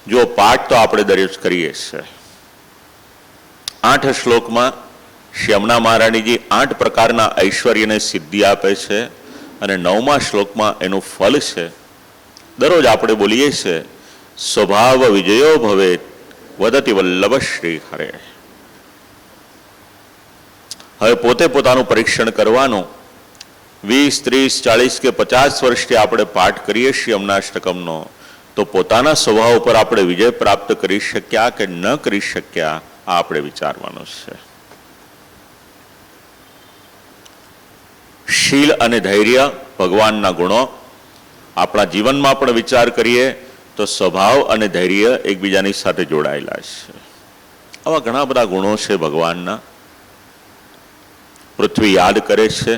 જો પાઠ તો આપણે દરરોજ કરીએ છીએ. 8 શ્લોકમાં શ્રી યમુના મહારાણીજી 8 પ્રકારના ઐશ્વર્યને સિદ્ધિ આપે છે અને 9મા શ્લોકમાં એનું ફલ છે. દરરોજ આપણે બોલીએ છીએ સ્વભાવ વિજયો ભવેત વદતિ વલ્લભ શ્રી હરે. હવે પોતે પોતાનું પરીક્ષણ કરવાનું. 20, 30, 40 કે 50 વર્ષથી આપણે પાઠ કરીએ છીએ યમુનાષ્ટકમનો, તો પોતાના સ્વભાવ ઉપર આપણે વિજય પ્રાપ્ત કરી શક્યા કે ન કરી શક્યા આ આપણે વિચારવાનું છે. શીલ અને ધૈર્ય ભગવાનના ગુણો. આપણા જીવનમાં પણ વિચાર કરીએ તો સ્વભાવ અને ધૈર્ય એકબીજાની સાથે જોડાયેલા છે. આવા ઘણા બધા ગુણો છે ભગવાનના. પૃથ્વી યાદ કરે છે.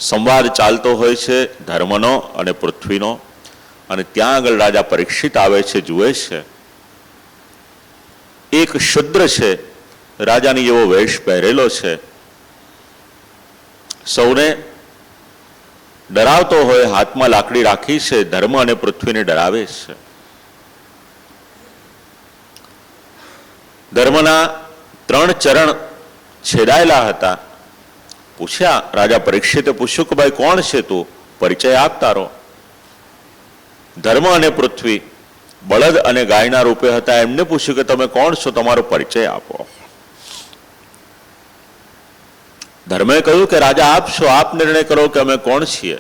સંવાદ ચાલતો હોય છે ધર્મનો અને પૃથ્વીનો, અને ત્યાં આગળ રાજા પરીક્ષિત આવે છે, જુએ છે એક શુદ્ર છે, રાજાની જેવો વેશ પહેરેલો છે, સૌને ડરાવતો હોય, હાથમાં લાકડી રાખી છે, ધર્મ અને પૃથ્વીને ડરાવે છે. ધર્મના 3 ચરણ છેદાયેલા હતા. પૂછ્યા, રાજા પરીક્ષિતે પૂછ્યું કે ભાઈ કોણ છે તું, પરિચય આપ તારો. ધર્મ અને પૃથ્વી બળદ અને ગાયના રૂપે હતા. એમને પૂછ્યું કે તમે કોણ છો, તમારો પરિચય આપો. ધર્મે કહ્યું કે રાજા આપ છો, આપ નિર્ણય કરો કે અમે કોણ છીએ.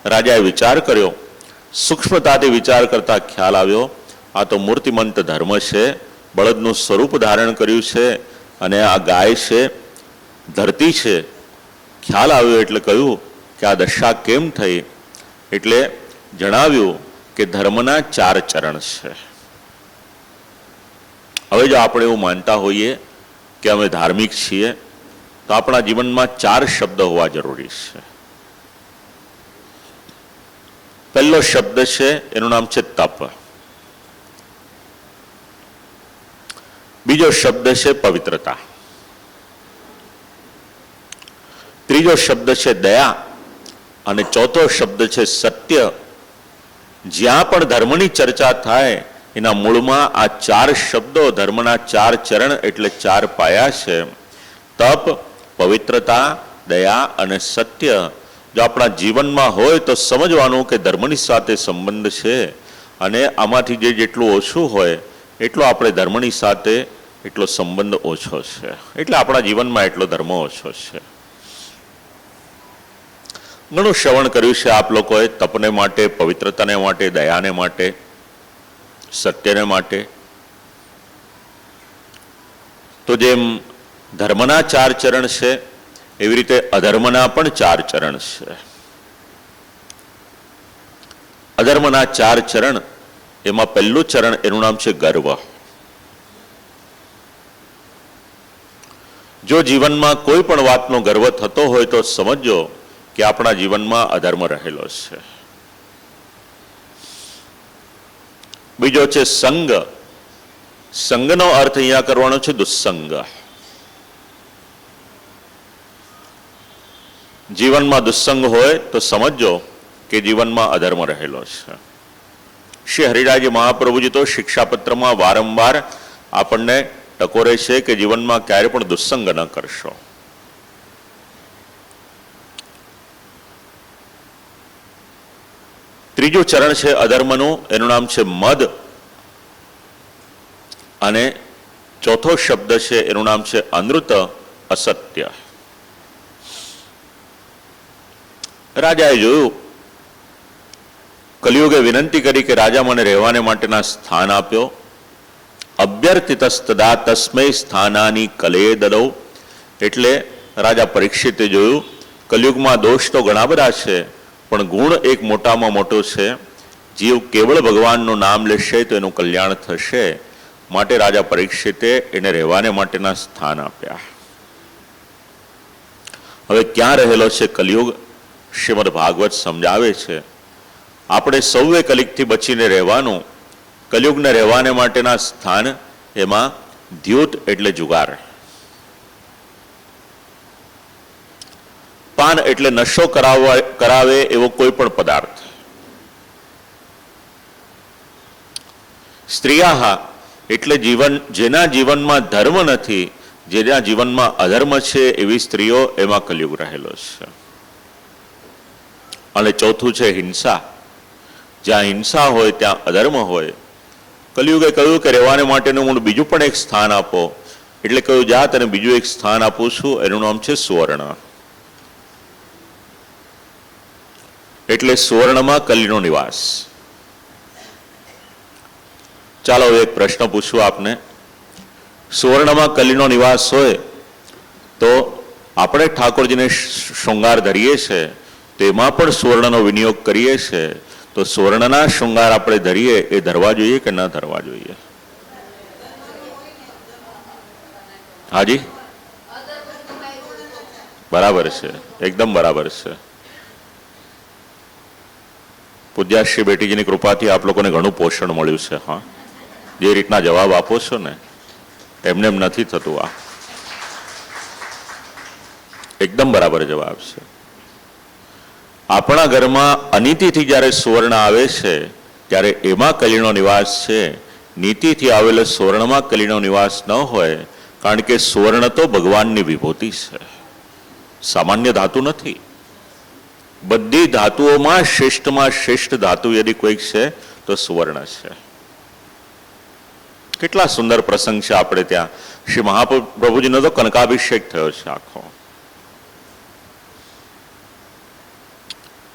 રાજાએ વિચાર કર્યો. સૂક્ષ્મતાથી વિચાર કરતા ખ્યાલ આવ્યો આ તો મૂર્તિમંત ધર્મ છે, બળદનું સ્વરૂપ ધારણ કર્યું છે, અને આ ગાય છે, ધરતી છે. ખ્યાલ આવ્યો એટલે કહ્યું કે આ દશા કેમ થઈ. એટલે જણાવ્યું કે ધર્મના 4 ચરણ છે. હવે જો આપણે એવું માનતા હોઈએ કે અમે ધાર્મિક છીએ તો આપણા જીવનમાં 4 શબ્દ હોવા જરૂરી છે. પહેલો શબ્દ છે એનું નામ છે તપ. બીજો શબ્દ છે પવિત્રતા. ત્રીજો શબ્દ છે દયા, અને ચોથો શબ્દ છે સત્ય. જ્યાં પણ ધર્મની ચર્ચા થાય એના મૂળમાં આ 4 શબ્દો, ધર્મના 4 ચરણ એટલે 4 પાયા છે. તપ, પવિત્રતા, દયા અને સત્ય જો આપણા જીવનમાં હોય તો સમજવાનું કે ધર્મની સાથે સંબંધ છે, અને આમાંથી જેટલું ઓછું હોય એટલો આપણે ધર્મની સાથે એટલો સંબંધ ઓછો છે, એટલે આપણા જીવનમાં એટલો ધર્મ ઓછો છે. ઘણું શ્રવણ કર્યું છે આપ લોકોએ તપને માટે, પવિત્રતાને માટે, દયાને માટે, સત્યને માટે. તો જેમ ધર્મના 4 ચરણ છે એવી રીતે અધર્મના પણ 4 ચરણ છે. અધર્મના 4 ચરણ, એમાં પહેલું ચરણ એનું નામ છે ગર્વ. જો જીવનમાં કોઈ પણ વાતનો ગર્વ થતો હોય તો સમજો કે આપણા જીવનમાં અધર્મ રહેલો છે. બીજો છે સંગ. સંગનો અર્થ અહીંયા કરવાનો છે દુસ્સંગ. જીવનમાં દુસ્સંગ હોય તો સમજો કે જીવનમાં અધર્મ રહેલો છે. શ્રી હરિરાય મહાપ્રભુજી તો શિક્ષાપત્રમાં વારંવાર આપણને ટકોરે છે કે જીવનમાં ક્યારે પણ દુસ્સંગ ન કરશો. ત્રીજું ચરણ છે અધર્મનું, એનું નામ છે મદ, અને ચોથો શબ્દ છે એનું નામ છે અનૃત, અસત્ય. રાજાએ જોયું, કલિયુગે વિનંતી કરી કે રાજા મને રહેવાને માટેના સ્થાન આપ્યો. અભ્યર્થિતસ્તદા તસ્મૈ સ્થાનાની કલે દદૌ. એટલે રાજા પરીક્ષિતે જોયું કલિયુગમાં દોષ તો ઘણા બધા છે, પણ ગુણ એક મોટામાં મોટો છે. જીવ કેવળ ભગવાનનું નામ લેશે તો એનું કલ્યાણ થશે. માટે રાજા પરીક્ષિતે એને રહેવાને માટેના સ્થાન આપ્યા. હવે ક્યાં રહેલો છે કલિયુગ? શ્રીમદ ભાગવત સમજાવે છે આપણે સૌએ કલિયુગથી બચીને રહેવાનું. કલિયુગને રહેવાને માટેના સ્થાન એમાં દ્યુત એટલે જુગાર, પાન એટલે નશો કરાવે એવો કોઈ પણ પદાર્થ, સ્ત્રિયાહ એટલે જેના જીવનમાં ધર્મ નથી, જેના જીવનમાં અધર્મ છે એવી સ્ત્રીઓ, એમાં કલયુગ રહેલો છે. અને ચોથું છે હિંસા. જ્યાં હિંસા હોય ત્યાં અધર્મ હોય. કલયુગે કહ્યું કે રહેવાને માટેનું મને બીજું પણ એક સ્થાન આપો. એટલે કહ્યું જા તને બીજું એક સ્થાન આપું છું, એનું નામ છે સુવર્ણ. એટલે સુવર્ણમાં કલીનો નિવાસ. ચાલો હવે એક પ્રશ્ન પૂછું આપને. સુવર્ણમાં કલીનો નિવાસ હોય તો આપણે ઠાકોરજીને શૃંગાર ધરીએ છીએ, તેમાં પણ સુવર્ણનો વિનિયોગ કરીએ છીએ, તો સુવર્ણના શૃંગાર આપણે ધરીએ એ ધરવા જોઈએ કે ન ધરવા જોઈએ? હાજી, બરાબર છે, એકદમ બરાબર છે. પૂજ્યાશ્રી બેટીજીની કૃપાથી આપ લોકોને ઘણું પોષણ મળ્યું છે. હા, જે રીતના જવાબ આપો છો ને એમને એમ નથી થતું. આ એકદમ બરાબર જવાબ છે. આપણા ઘરમાં અનીતિથી જ્યારે સુવર્ણ આવે છે ત્યારે એમાં કલીનો નિવાસ છે. નીતિથી આવેલો સુવર્ણમાં કલીનો નિવાસ ન હોય, કારણ કે સુવર્ણ તો ભગવાનની વિભૂતિ છે, સામાન્ય ધાતુ નથી. બધી ધાતુઓમાં શ્રેષ્ઠમાં શ્રેષ્ઠ ધાતુ યદિ કોઈક છે તો સુવર્ણ છે. કેટલા સુંદર પ્રસંગ છે આપણે ત્યાં. શ્રી મહાપ્રભુજીનો તો કનકાભિષેક થયો છે આખો.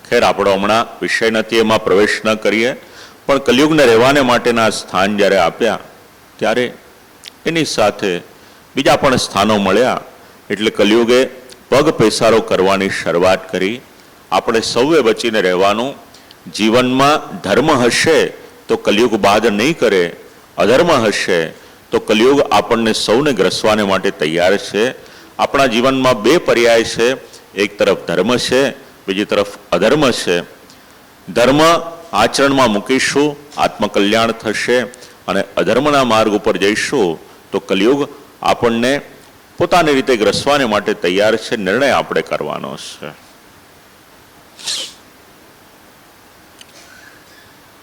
ખેર, આપણો હમણાં વિષય નથી, એમાં પ્રવેશ ન કરીએ. પણ કલયુગને રહેવાને માટેના સ્થાન જ્યારે આપ્યા ત્યારે એની સાથે બીજા પણ સ્થાનો મળ્યા. એટલે કલયુગે પગ પેસારો કરવાની શરૂઆત કરી. આપણે સૌએ બચીને રહેવાનું. જીવનમાં ધર્મ હશે તો કલયુગ બાદ નહીં કરે, અધર્મ હશે તો કલયુગ આપણને સૌને ગ્રસવાને માટે તૈયાર છે. આપણા જીવનમાં બે પર્યાય છે. એક તરફ ધર્મ છે, બીજી તરફ અધર્મ છે. ધર્મ આચરણમાં મૂકીશું, આત્મકલ્યાણ થશે, અને અધર્મના માર્ગ ઉપર જઈશું તો કલયુગ આપણને પોતાની રીતે ગ્રસવાને માટે તૈયાર છે. નિર્ણય આપણે કરવાનો છે.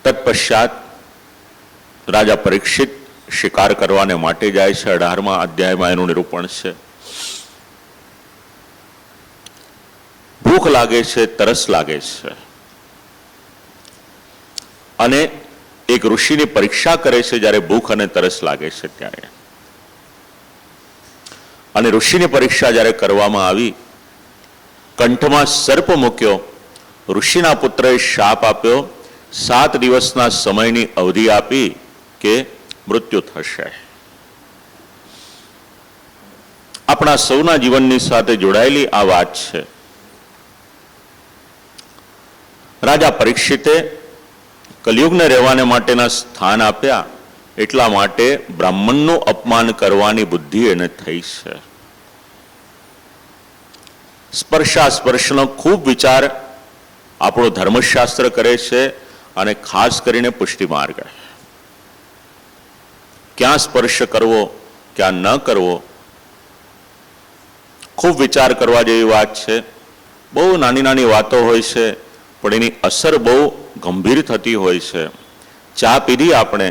તત્પશ્ચાત રાજા પરીક્ષિત શિકાર કરવાને માટે જાય છે. 18મા અધ્યાયમાં એનું નિરૂપણ છે. ભૂખ લાગે છે, તરસ લાગે છે, અને એક ઋષિની પરીક્ષા કરે છે જ્યારે ભૂખ અને તરસ લાગે છે ત્યારે. અને ઋષિની પરીક્ષા જ્યારે કરવામાં આવી, કંઠમાં સર્પ મૂક્યો, ઋષિના પુત્રએ શાપ આપ્યો, 7 દિવસના સમયની અવધિ આપી કે મૃત્યુ થશે. આપણા સૌના જીવનની સાથે જોડાયેલી આ વાત છે. રાજા પરીક્ષિતે કલયુગને રહેવાને માટેના સ્થાન આપ્યા, એટલા માટે બ્રાહ્મણનું અપમાન કરવાની બુદ્ધિ એને થઈ છે. સ્પર્શાસ્પર્શનો ખૂબ વિચાર આપણો ધર્મશાસ્ત્ર કરે છે, અને ખાસ કરીને પુષ્ટિ માર્ગ. ક્યાં સ્પર્શ કરવો, ક્યાં ન કરવો, ખૂબ વિચાર કરવા જેવી વાત છે. બહુ નાની નાની વાતો હોય છે, પણ એની અસર બહુ ગંભીર થતી હોય છે. ચા પીધી આપણે,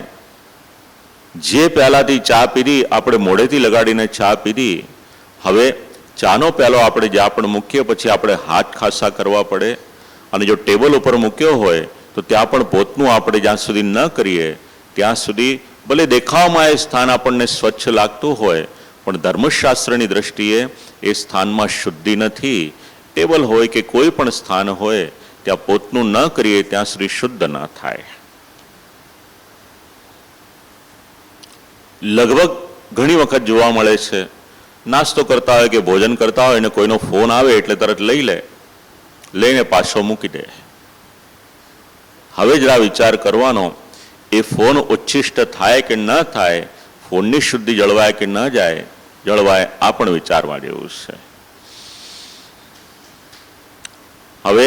જે પહેલાથી ચા પીધી આપણે મોઢેથી લગાડીને ચા પીધી, હવે ચાનો પહેલો આપણે જ્યાં પણ મૂકીએ પછી આપણે હાથ ખાસા કરવા પડે. અને જો ટેબલ ઉપર મૂક્યો હોય તો ત્યાં પણ પોતનું આપણે જ્યાં સુધી ન કરીએ ત્યાં સુધી ભલે દેખાવમાં એ સ્થાન આપણને સ્વચ્છ લાગતું હોય, પણ ધર્મશાસ્ત્રની દ્રષ્ટિએ એ સ્થાનમાં શુદ્ધિ નથી. ટેબલ હોય કે કોઈ પણ સ્થાન હોય ત્યાં પોતનું ન કરીએ ત્યાં સુધી શુદ્ધ ન થાય. લગભગ ઘણી વખત જોવા મળે છે, નાસ્તો કરતા હોય કે ભોજન કરતા હોય ને કોઈનો ફોન આવે એટલે તરત લઈને પાછો મૂકી દે. હવે જરા વિચાર કરવાનો, એ ફોન ઉચ્છિષ્ટ થાય કે ન થાય, ફોનની શુદ્ધિ જળવાય કે ન જળવાય, આ પણ વિચારવા જેવું છે. હવે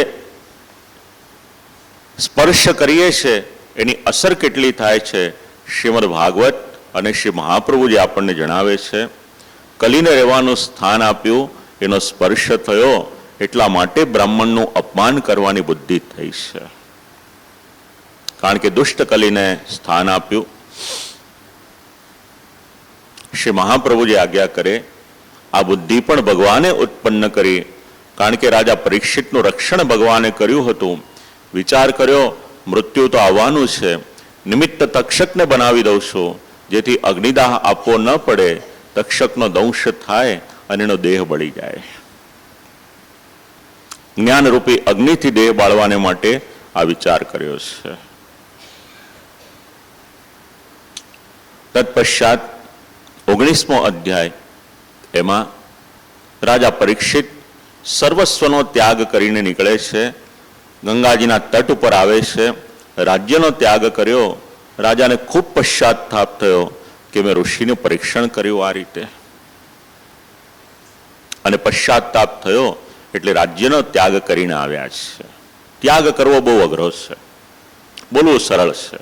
સ્પર્શ કરીએ છે એની અસર કેટલી થાય છે, શ્રીમદ ભાગવત અને શ્રી મહાપ્રભુજી આપણને જણાવે છે. કલીને રહેવાનું સ્થાન આપ્યું, એનો સ્પર્શ થયો, એટલા માટે બ્રાહ્મણનું અપમાન કરવાની બુદ્ધિ થઈ છે. કારણ કે દુષ્ટ કલીને સ્થાન આપ્યું, શ્રી મહાપ્રભુજી આજ્ઞા કરે, આ બુદ્ધિ પણ ભગવાને ઉત્પન્ન કરી, કારણ કે રાજા પરીક્ષિતનું રક્ષણ ભગવાને કર્યું હતું. વિચાર કર્યો મૃત્યુ તો આવવાનું છે, નિમિત્ત તક્ષકને બનાવી દઉં છું, જેથી અગ્નિદાહ આપવો ન પડે, તક્ષકનો દંશ થાય અને એનો દેહ બળી જાય. જ્ઞાનરૂપી અગ્નિથી દેહ બાળવાને માટે આ વિચાર કર્યો છે. તત્પશ્ચાત 19મો અધ્યાય, એમાં રાજા પરીક્ષિત સર્વસ્વનો ત્યાગ કરીને નીકળે છે, ગંગાજીના તટ ઉપર આવે છે. રાજ્યનો ત્યાગ કર્યો. રાજાને ખૂબ પશ્ચાતાપ થયો કે મેં ઋષિનું પરીક્ષણ કર્યું આ રીતે, અને પશ્ચાતાપ થયો એટલે રાજ્યનો ત્યાગ કરીને આવ્યા છે. ત્યાગ કરવો બહુ અઘરો છે, બોલવું સરળ છે.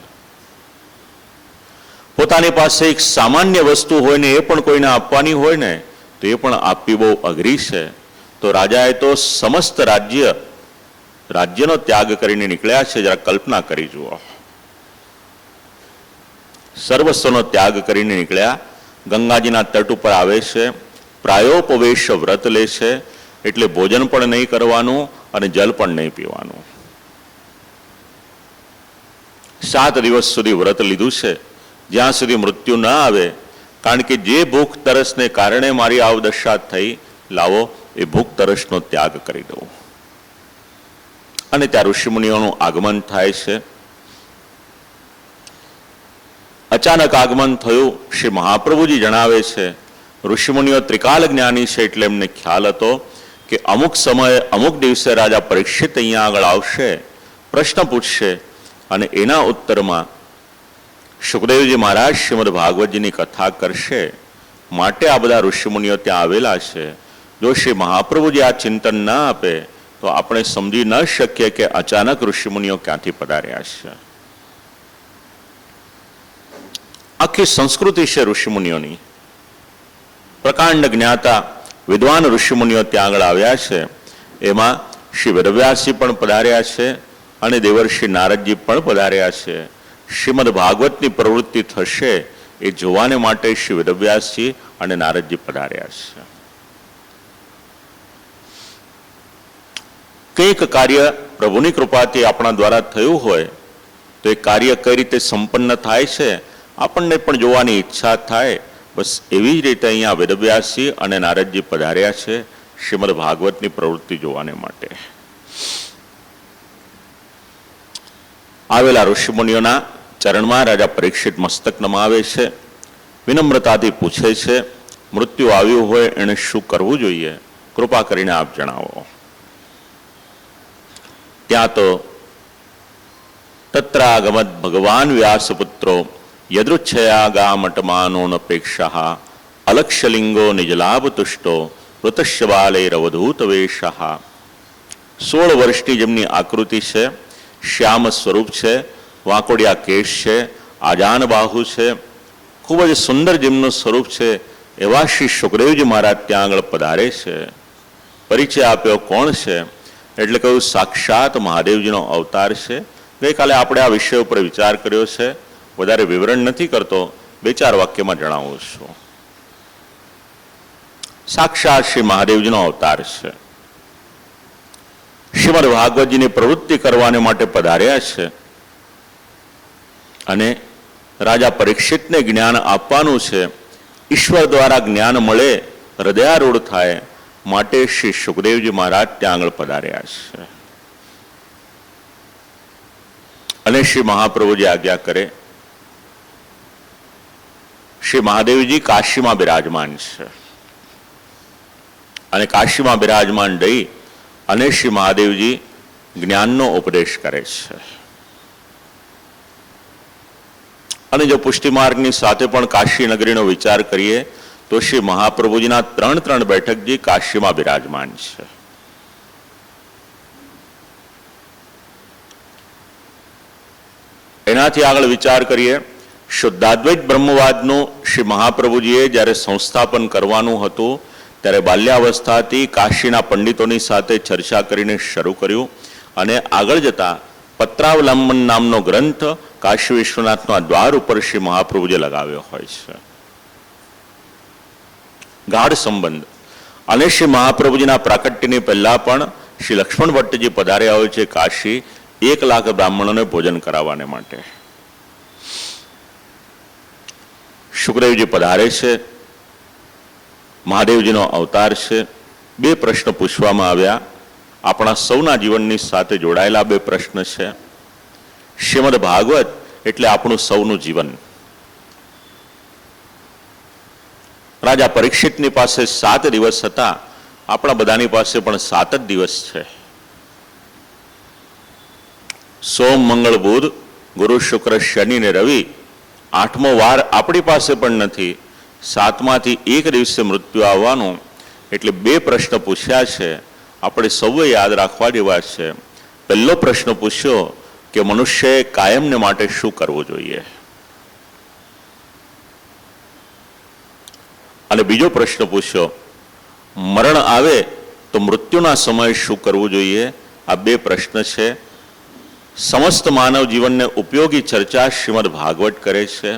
પોતાની પાસે એક સામાન્ય વસ્તુ હોય ને એ પણ કોઈને આપવાની હોય ને તો એ પણ આપવી બહુ અઘરી છે. તો રાજાએ તો સમસ્ત રાજ્યનો ત્યાગ કરીને નીકળ્યા છે. જરા કલ્પના કરી જુઓ. સર્વસ્વનો ત્યાગ કરીને નીકળ્યા, ગંગાજીના તટ ઉપર આવે છે, પ્રાયોપવેશ વ્રત લે છે, એટલે ભોજન પણ નહીં કરવાનું અને જલ પણ નહીં પીવાનું. 7 દિવસ સુધી વ્રત લીધું છે, જ્યાં સુધી મૃત્યુ ન આવે. કારણ કે જે ભૂખ તરસને કારણે મારી આવદશા થઈ, લાવો એ ભૂખ તરસનો ત્યાગ કરી દઉં. અને ત્યાં ઋષિમુનિઓનું આગમન થાય છે. અચાનક આગમન થયું. શ્રી મહાપ્રભુજી જણાવે છે, ઋષિમુનિઓ ત્રિકાલ જ્ઞાની છે, એટલે એમને ખ્યાલ હતો કે અમુક સમયે અમુક દિવસે રાજા પરીક્ષિત અહીંયા આગળ આવશે, પ્રશ્ન પૂછશે, અને એના ઉત્તરમાં સુખદેવજી મહારાજ શ્રીમદ ભાગવતજીની કથા કરશે. માટે આ બધા ઋષિમુનિઓ ત્યાં આવેલા છે. જો શ્રી મહાપ્રભુજી આ ચિંતન ના આપે તો આપણે સમજી ન શકીએ કે અચાનક ઋષિમુનિઓ ક્યાંથી પધાર્યા છે. આખી સંસ્કૃતિ છે ઋષિમુનિઓની. પ્રકાંડ જ્ઞાતા વિદ્વાન ઋષિમુનિઓ ત્યાં આગળ આવ્યા છે. એમાં શ્રી વેદવ્યાસજી પણ પધાર્યા છે અને દેવર્ષિ નારદજી પણ પધાર્યા છે. શ્રીમદ ભાગવતની પ્રવૃત્તિ થશે એ જોવાને માટે શ્રી વેદવ્યાસજી અને નારદજી પધાર્યા છે. કંઈક કાર્ય પ્રભુની કૃપાથી આપણા દ્વારા થયું હોય તો એ કાર્ય કઈ રીતે સંપન્ન થાય છે આપણને પણ જોવાની ઈચ્છા થાય. બસ એવી જ રીતે અહીંયા વેદવ્યાસજી અને નારદજી પધાર્યા છે શ્રીમદ ભાગવતની પ્રવૃત્તિ જોવાને માટે. આવેલા ઋષિમુનિઓના ચરણમાં રાજા પરીક્ષિત મસ્તક નમાવે છે, વિનમ્રતાથી પૂછે છે, મૃત્યુ આવ્યું હોય એણે શું કરવું જોઈએ, કૃપા કરીને આપ જણાવો. ત્યાં તો તત્રાગમદ ભગવાન વ્યાસપુત્રો યદૃચ્છયાગામટમાનોનપેક્ષા અલક્ષ્યલિંગો નિજલાભ તુષ્ટો ઋતશ્યબાલૈરવધૂત વેશઃ. 16 વર્ષની જેમની આકૃતિ છે, શ્યામ સ્વરૂપ છે, વાંકોડિયા કેશ છે, આજાન બાહુ છે, ખૂબ જ સુંદર જેમનું સ્વરૂપ છે, એવા શ્રી સુખદેવજી મહારાજ ત્યાં આગળ પધારે છે. પરિચય આપ્યો કોણ છે એટલે કહ્યું સાક્ષાત મહાદેવજીનો અવતાર છે. ગઈકાલે આપણે આ વિષય ઉપર વિચાર કર્યો છે, વધારે વિવરણ નથી કરતો, 2-4 વાક્યમાં જણાવું છું. સાક્ષાત શ્રી મહાદેવજીનો અવતાર છે. શ્રીમદ ભાગવતજીની પ્રવૃત્તિ કરવાને માટે પધાર્યા છે અને રાજા પરીક્ષિતને જ્ઞાન આપવાનું છે. ઈશ્વર દ્વારા જ્ઞાન મળે, હૃદયારૂઢ થાય, માટે શ્રી સુખદેવજી મહારાજ ત્યાં આગળ પધાર્યા છે. અને શ્રી મહાપ્રભુજી આજ્ઞા કરે. શ્રી મહાદેવજી કાશીમાં બિરાજમાન છે અને કાશીમાં બિરાજમાન રહી અને શ્રી મહાદેવજી જ્ઞાનનો ઉપદેશ કરે છે. અને જો પુષ્ટિ માર્ગની સાથે પણ કાશી નગરીનો વિચાર કરીએ તો શ્રી મહાપ્રભુજીના 3 બેઠકજી કાશીમાં બિરાજમાન છે. એનાથી આગળ વિચાર કરીએ, શુદ્ધાદ્વૈત બ્રહ્મવાદનું શ્રી મહાપ્રભુજીએ જ્યારે સંસ્થાપન કરવાનું હતું ત્યારે બાલ્યાવસ્થાથી કાશીના પંડિતોની સાથે ચર્ચા કરીને શરૂ કર્યું અને આગળ જતા પત્રાવલંબન નામનો ગ્રંથ કાશી વિશ્વનાથના દ્વાર ઉપર શ્રી મહાપ્રભુજે લગાવ્યો હોય છે. ગાઢ સંબંધ. અને શ્રી મહાપ્રભુજીના પ્રાકટ્યની પહેલા પણ શ્રી લક્ષ્મણ ભટ્ટજી પધાર્યા હોય છે કાશી 1 લાખ બ્રાહ્મણોને ભોજન કરાવવાને માટે. શુકદેવજી પધારે છે, મહાદેવજીનો અવતાર છે. 2 પ્રશ્ન પૂછવામાં આવ્યા, આપણા સૌના જીવનની સાથે જોડાયેલા 2 પ્રશ્ન છે. શ્રીમદ ભાગવત એટલે આપણું સૌનું જીવન. રાજા પરીક્ષિતની પાસે 7 દિવસ હતા, આપણા બધાની પાસે પણ 7 જ દિવસ છે. સોમ, મંગળ, બુધ, ગુરુ, શુક્ર, શનિ ને રવિ, 8મો વાર આપણી પાસે પણ નથી. 7માંથી 1 દિવસે મૃત્યુ આવવાનું. એટલે 2 પ્રશ્ન પૂછ્યા છે, આપણે સૌએ યાદ રાખવા જેવા છે. પહેલો પ્રશ્ન પૂછ્યો કે મનુષ્યએ કાયમને માટે શું કરવું જોઈએ, અને બીજો પ્રશ્ન પૂછ્યો મરણ આવે તો મૃત્યુના સમયે શું કરવું જોઈએ. આ 2 પ્રશ્ન છે. સમસ્ત માનવ જીવનને ઉપયોગી ચર્ચા શ્રીમદ ભાગવત કરે છે.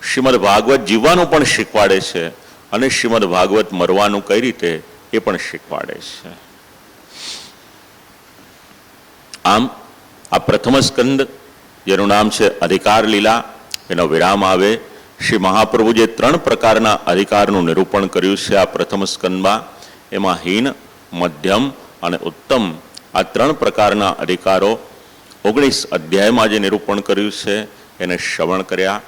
શ્રીમદ ભાગવત જીવવાનું પણ શીખવાડે છે, અને શ્રીમદ ભાગવત મરવાનું કઈ રીતે એ પણ શીખવાડે છે. આમ આ પ્રથમ સ્કંદ, જેનું નામ છે અધિકાર લીલા, એનો વિરામ આવે. શ્રી મહાપ્રભુએ 3 પ્રકારના અધિકારનું નિરૂપણ કર્યું છે આ પ્રથમ સ્કંદમાં. એમાં હીન, મધ્યમ અને ઉત્તમ, આ 3 પ્રકારના અધિકારો 19 અધ્યાયમાં જે નિરૂપણ કર્યું છે એને શ્રવણ કર્યા.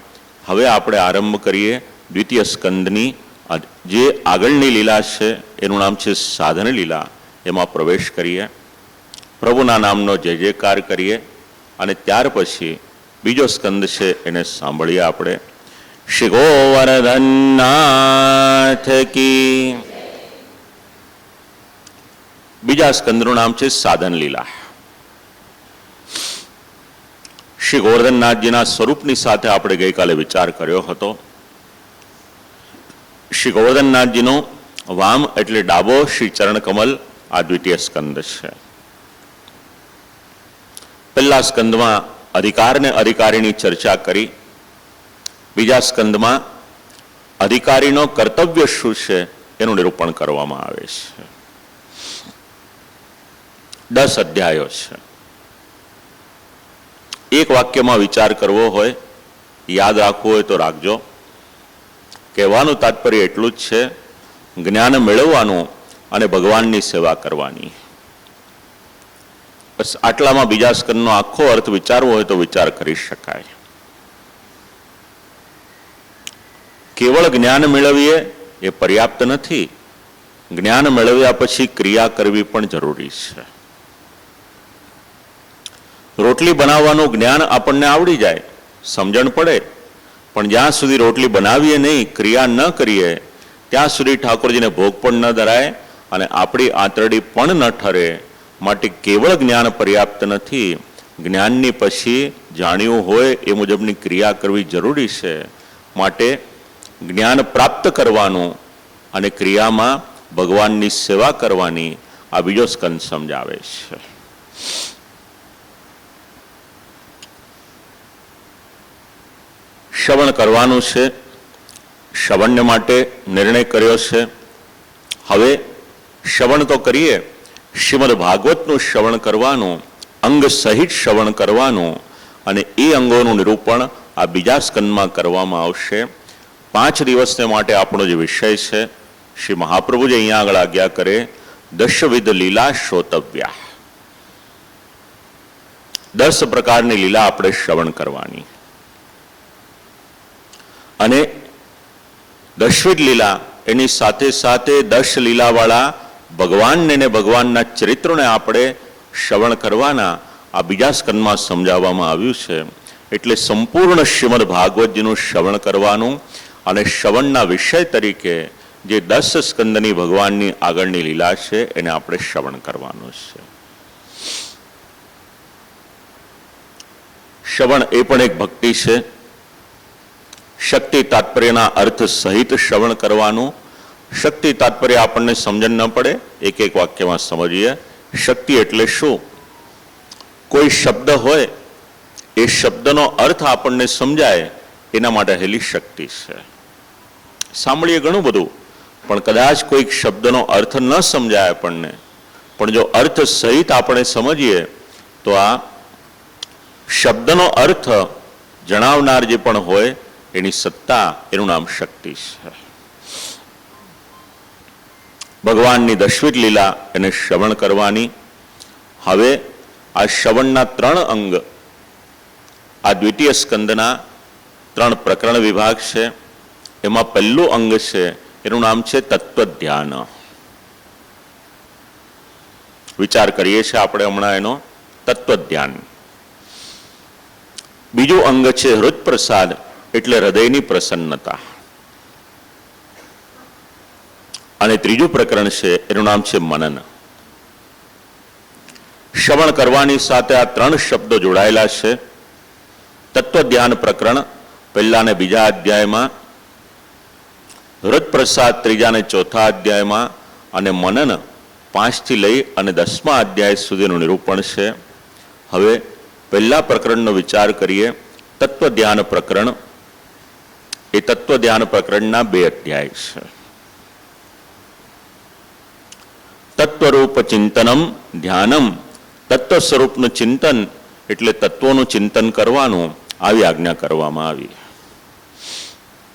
હવે આપણે આરંભ કરીએ દ્વિતીય સ્કંદની. જે આગળની લીલા છે એનું નામ છે સાધન લીલા. એમાં પ્રવેશ કરીએ, પ્રભુના નામનો જય જયકાર કરીએ, અને ત્યાર પછી બીજો સ્કંદ છે એને સાંભળીએ આપણે. શ્રી ગોવર્ધનનાથ કી. બીજા સ્કંદનું નામ છે સાધન લીલા. શ્રી ગોવર્ધનનાથજીના સ્વરૂપની સાથે આપણે ગઈકાલે વિચાર કર્યો હતો. શ્રી ગોવર્ધનનાથજીનો વામ એટલે ડાબો શ્રી ચરણકમલ આ દ્વિતીય સ્કંદ છે. પહેલા સ્કંદમાં અધિકાર ને અધિકારીની ચર્ચા કરી. બીજા સ્કંદમાં અધિકારીનો કર્તવ્ય શું છે એનું નિરૂપણ કરવામાં આવે છે. 10 અધ્યાયો છે. એક વાક્યમાં વિચાર કરવો હોય, યાદ રાખવું હોય તો રાખજો. કહેવાનું તાત્પર્ય એટલું જ છે, જ્ઞાન મેળવવાનું અને ભગવાનની સેવા કરવાની. બસ આટલામાં બીજા સ્કંદનો આખો અર્થ વિચારવો હોય તો વિચાર કરી શકાય. કેવળ જ્ઞાન મેળવીએ એ પર્યાપ્ત નથી. જ્ઞાન મેળવ્યા પછી ક્રિયા કરવી પણ જરૂરી છે. રોટલી બનાવવાનું જ્ઞાન આપણને આવડી જાય, સમજણ પડે, પણ જ્યાં સુધી રોટલી બનાવીએ નહીં, ક્રિયા ન કરીએ, ત્યાં સુધી ઠાકોરજીને ભોગ પણ ન ધરાય અને આપણી આંતરડી પણ ન ઠરે. માટે કેવળ જ્ઞાન પર્યાપ્ત નથી. જ્ઞાનની પછી જાણ્યું હોય એ મુજબની ક્રિયા કરવી જરૂરી છે. માટે જ્ઞાન પ્રાપ્ત કરવાનું અને ક્રિયામાં ભગવાનની સેવા કરવાની આ બીજો સ્કંદ સમજાવે છે. શ્રવણ કરવાનું છે. શ્રવણને માટે નિર્ણય કર્યો છે. હવે શ્રવણ તો કરીએ, શ્રીમદ ભાગવતનું શ્રવણ કરવાનું, અંગ સહિત શ્રવણ કરવાનું, અને એ અંગોનું નિરૂપણ આ બીજા સ્કંદમાં કરવામાં આવશે. 5 દિવસને માટે આપણો જે વિષય છે, શ્રી મહાપ્રભુજી અહીંયા આગળ આજ્ઞા કરે, 10 લીલા શ્રોતવ્યા. 10 પ્રકારની લીલા આપણે શ્રવણ કરવાની. અને 10મી લીલા એની સાથે સાથે 10 લીલાવાળા ભગવાનને ને ભગવાનના ચરિત્રોને આપણે શ્રવણ કરવાના આ બીજા સ્કંદમાં સમજાવવામાં આવ્યું છે. એટલે સંપૂર્ણ શ્રીમદ ભાગવતજીનું શ્રવણ કરવાનું, અને શ્રવણના વિષય તરીકે જે 10 સ્કંદની ભગવાનની આગળની લીલા છે એને આપણે શ્રવણ કરવાનું છે. શ્રવણ એ પણ એક ભક્તિ છે. શક્તિ તાત્પર્યના અર્થ સહિત શ્રવણ કરવાનું. શક્તિ તાત્પર્ય આપણને સમજણ ન પડે, એક એક વાક્યમાં સમજીએ. શક્તિ એટલે શું? કોઈ શબ્દ હોય એ શબ્દનો અર્થ આપણને સમજાય એના માટે રહેલી શક્તિ છે. સાંભળીએ ઘણું બધું, પણ કદાચ કોઈક શબ્દનો અર્થ ન સમજાય આપણને, પણ જો અર્થ સહિત આપણે સમજીએ તો આ શબ્દનો અર્થ જણાવનાર જે પણ હોય એની સત્તા, એનું નામ શક્તિ છે. ભગવાનની દશવિધ લીલા એને શ્રવણ કરવાની. હવે આ શ્રવણના 3 અંગ, આ દ્વિતીય સ્કંદના 3 પ્રકરણ વિભાગ છે. એમાં પહેલું અંગ છે એનું નામ છે તત્વધ્યાન. વિચાર કરીએ છીએ આપણે હમણાં એનો તત્વધ્યાન. બીજું અંગ છે હૃદ પ્રસાદ, એટલે હૃદયની પ્રસન્નતા. અને ત્રીજું પ્રકરણ છે એનું નામ છે મનન. શ્રવણ કરવાની સાથે આ 3 શબ્દો જોડાયેલા છે. તત્વધ્યાન પ્રકરણ 1 અને 2 અધ્યાયમાં, હૃદ પ્રસાદ 3 અને 4 અધ્યાયમાં, અને મનન 5 થી લઈ અને 10મા અધ્યાય સુધીનું નિરૂપણ છે. હવે પહેલા પ્રકરણનો વિચાર કરીએ. તત્વધ્યાન પ્રકરણ, એ તત્વધ્યાન પ્રકરણના 2 અધ્યાય છે. તત્વરૂપ ચિંતનમ ધ્યાનમ, તત્વ સ્વરૂપનું ચિંતન એટલે તત્વોનું ચિંતન કરવાનું, આવી આજ્ઞા કરવામાં આવી.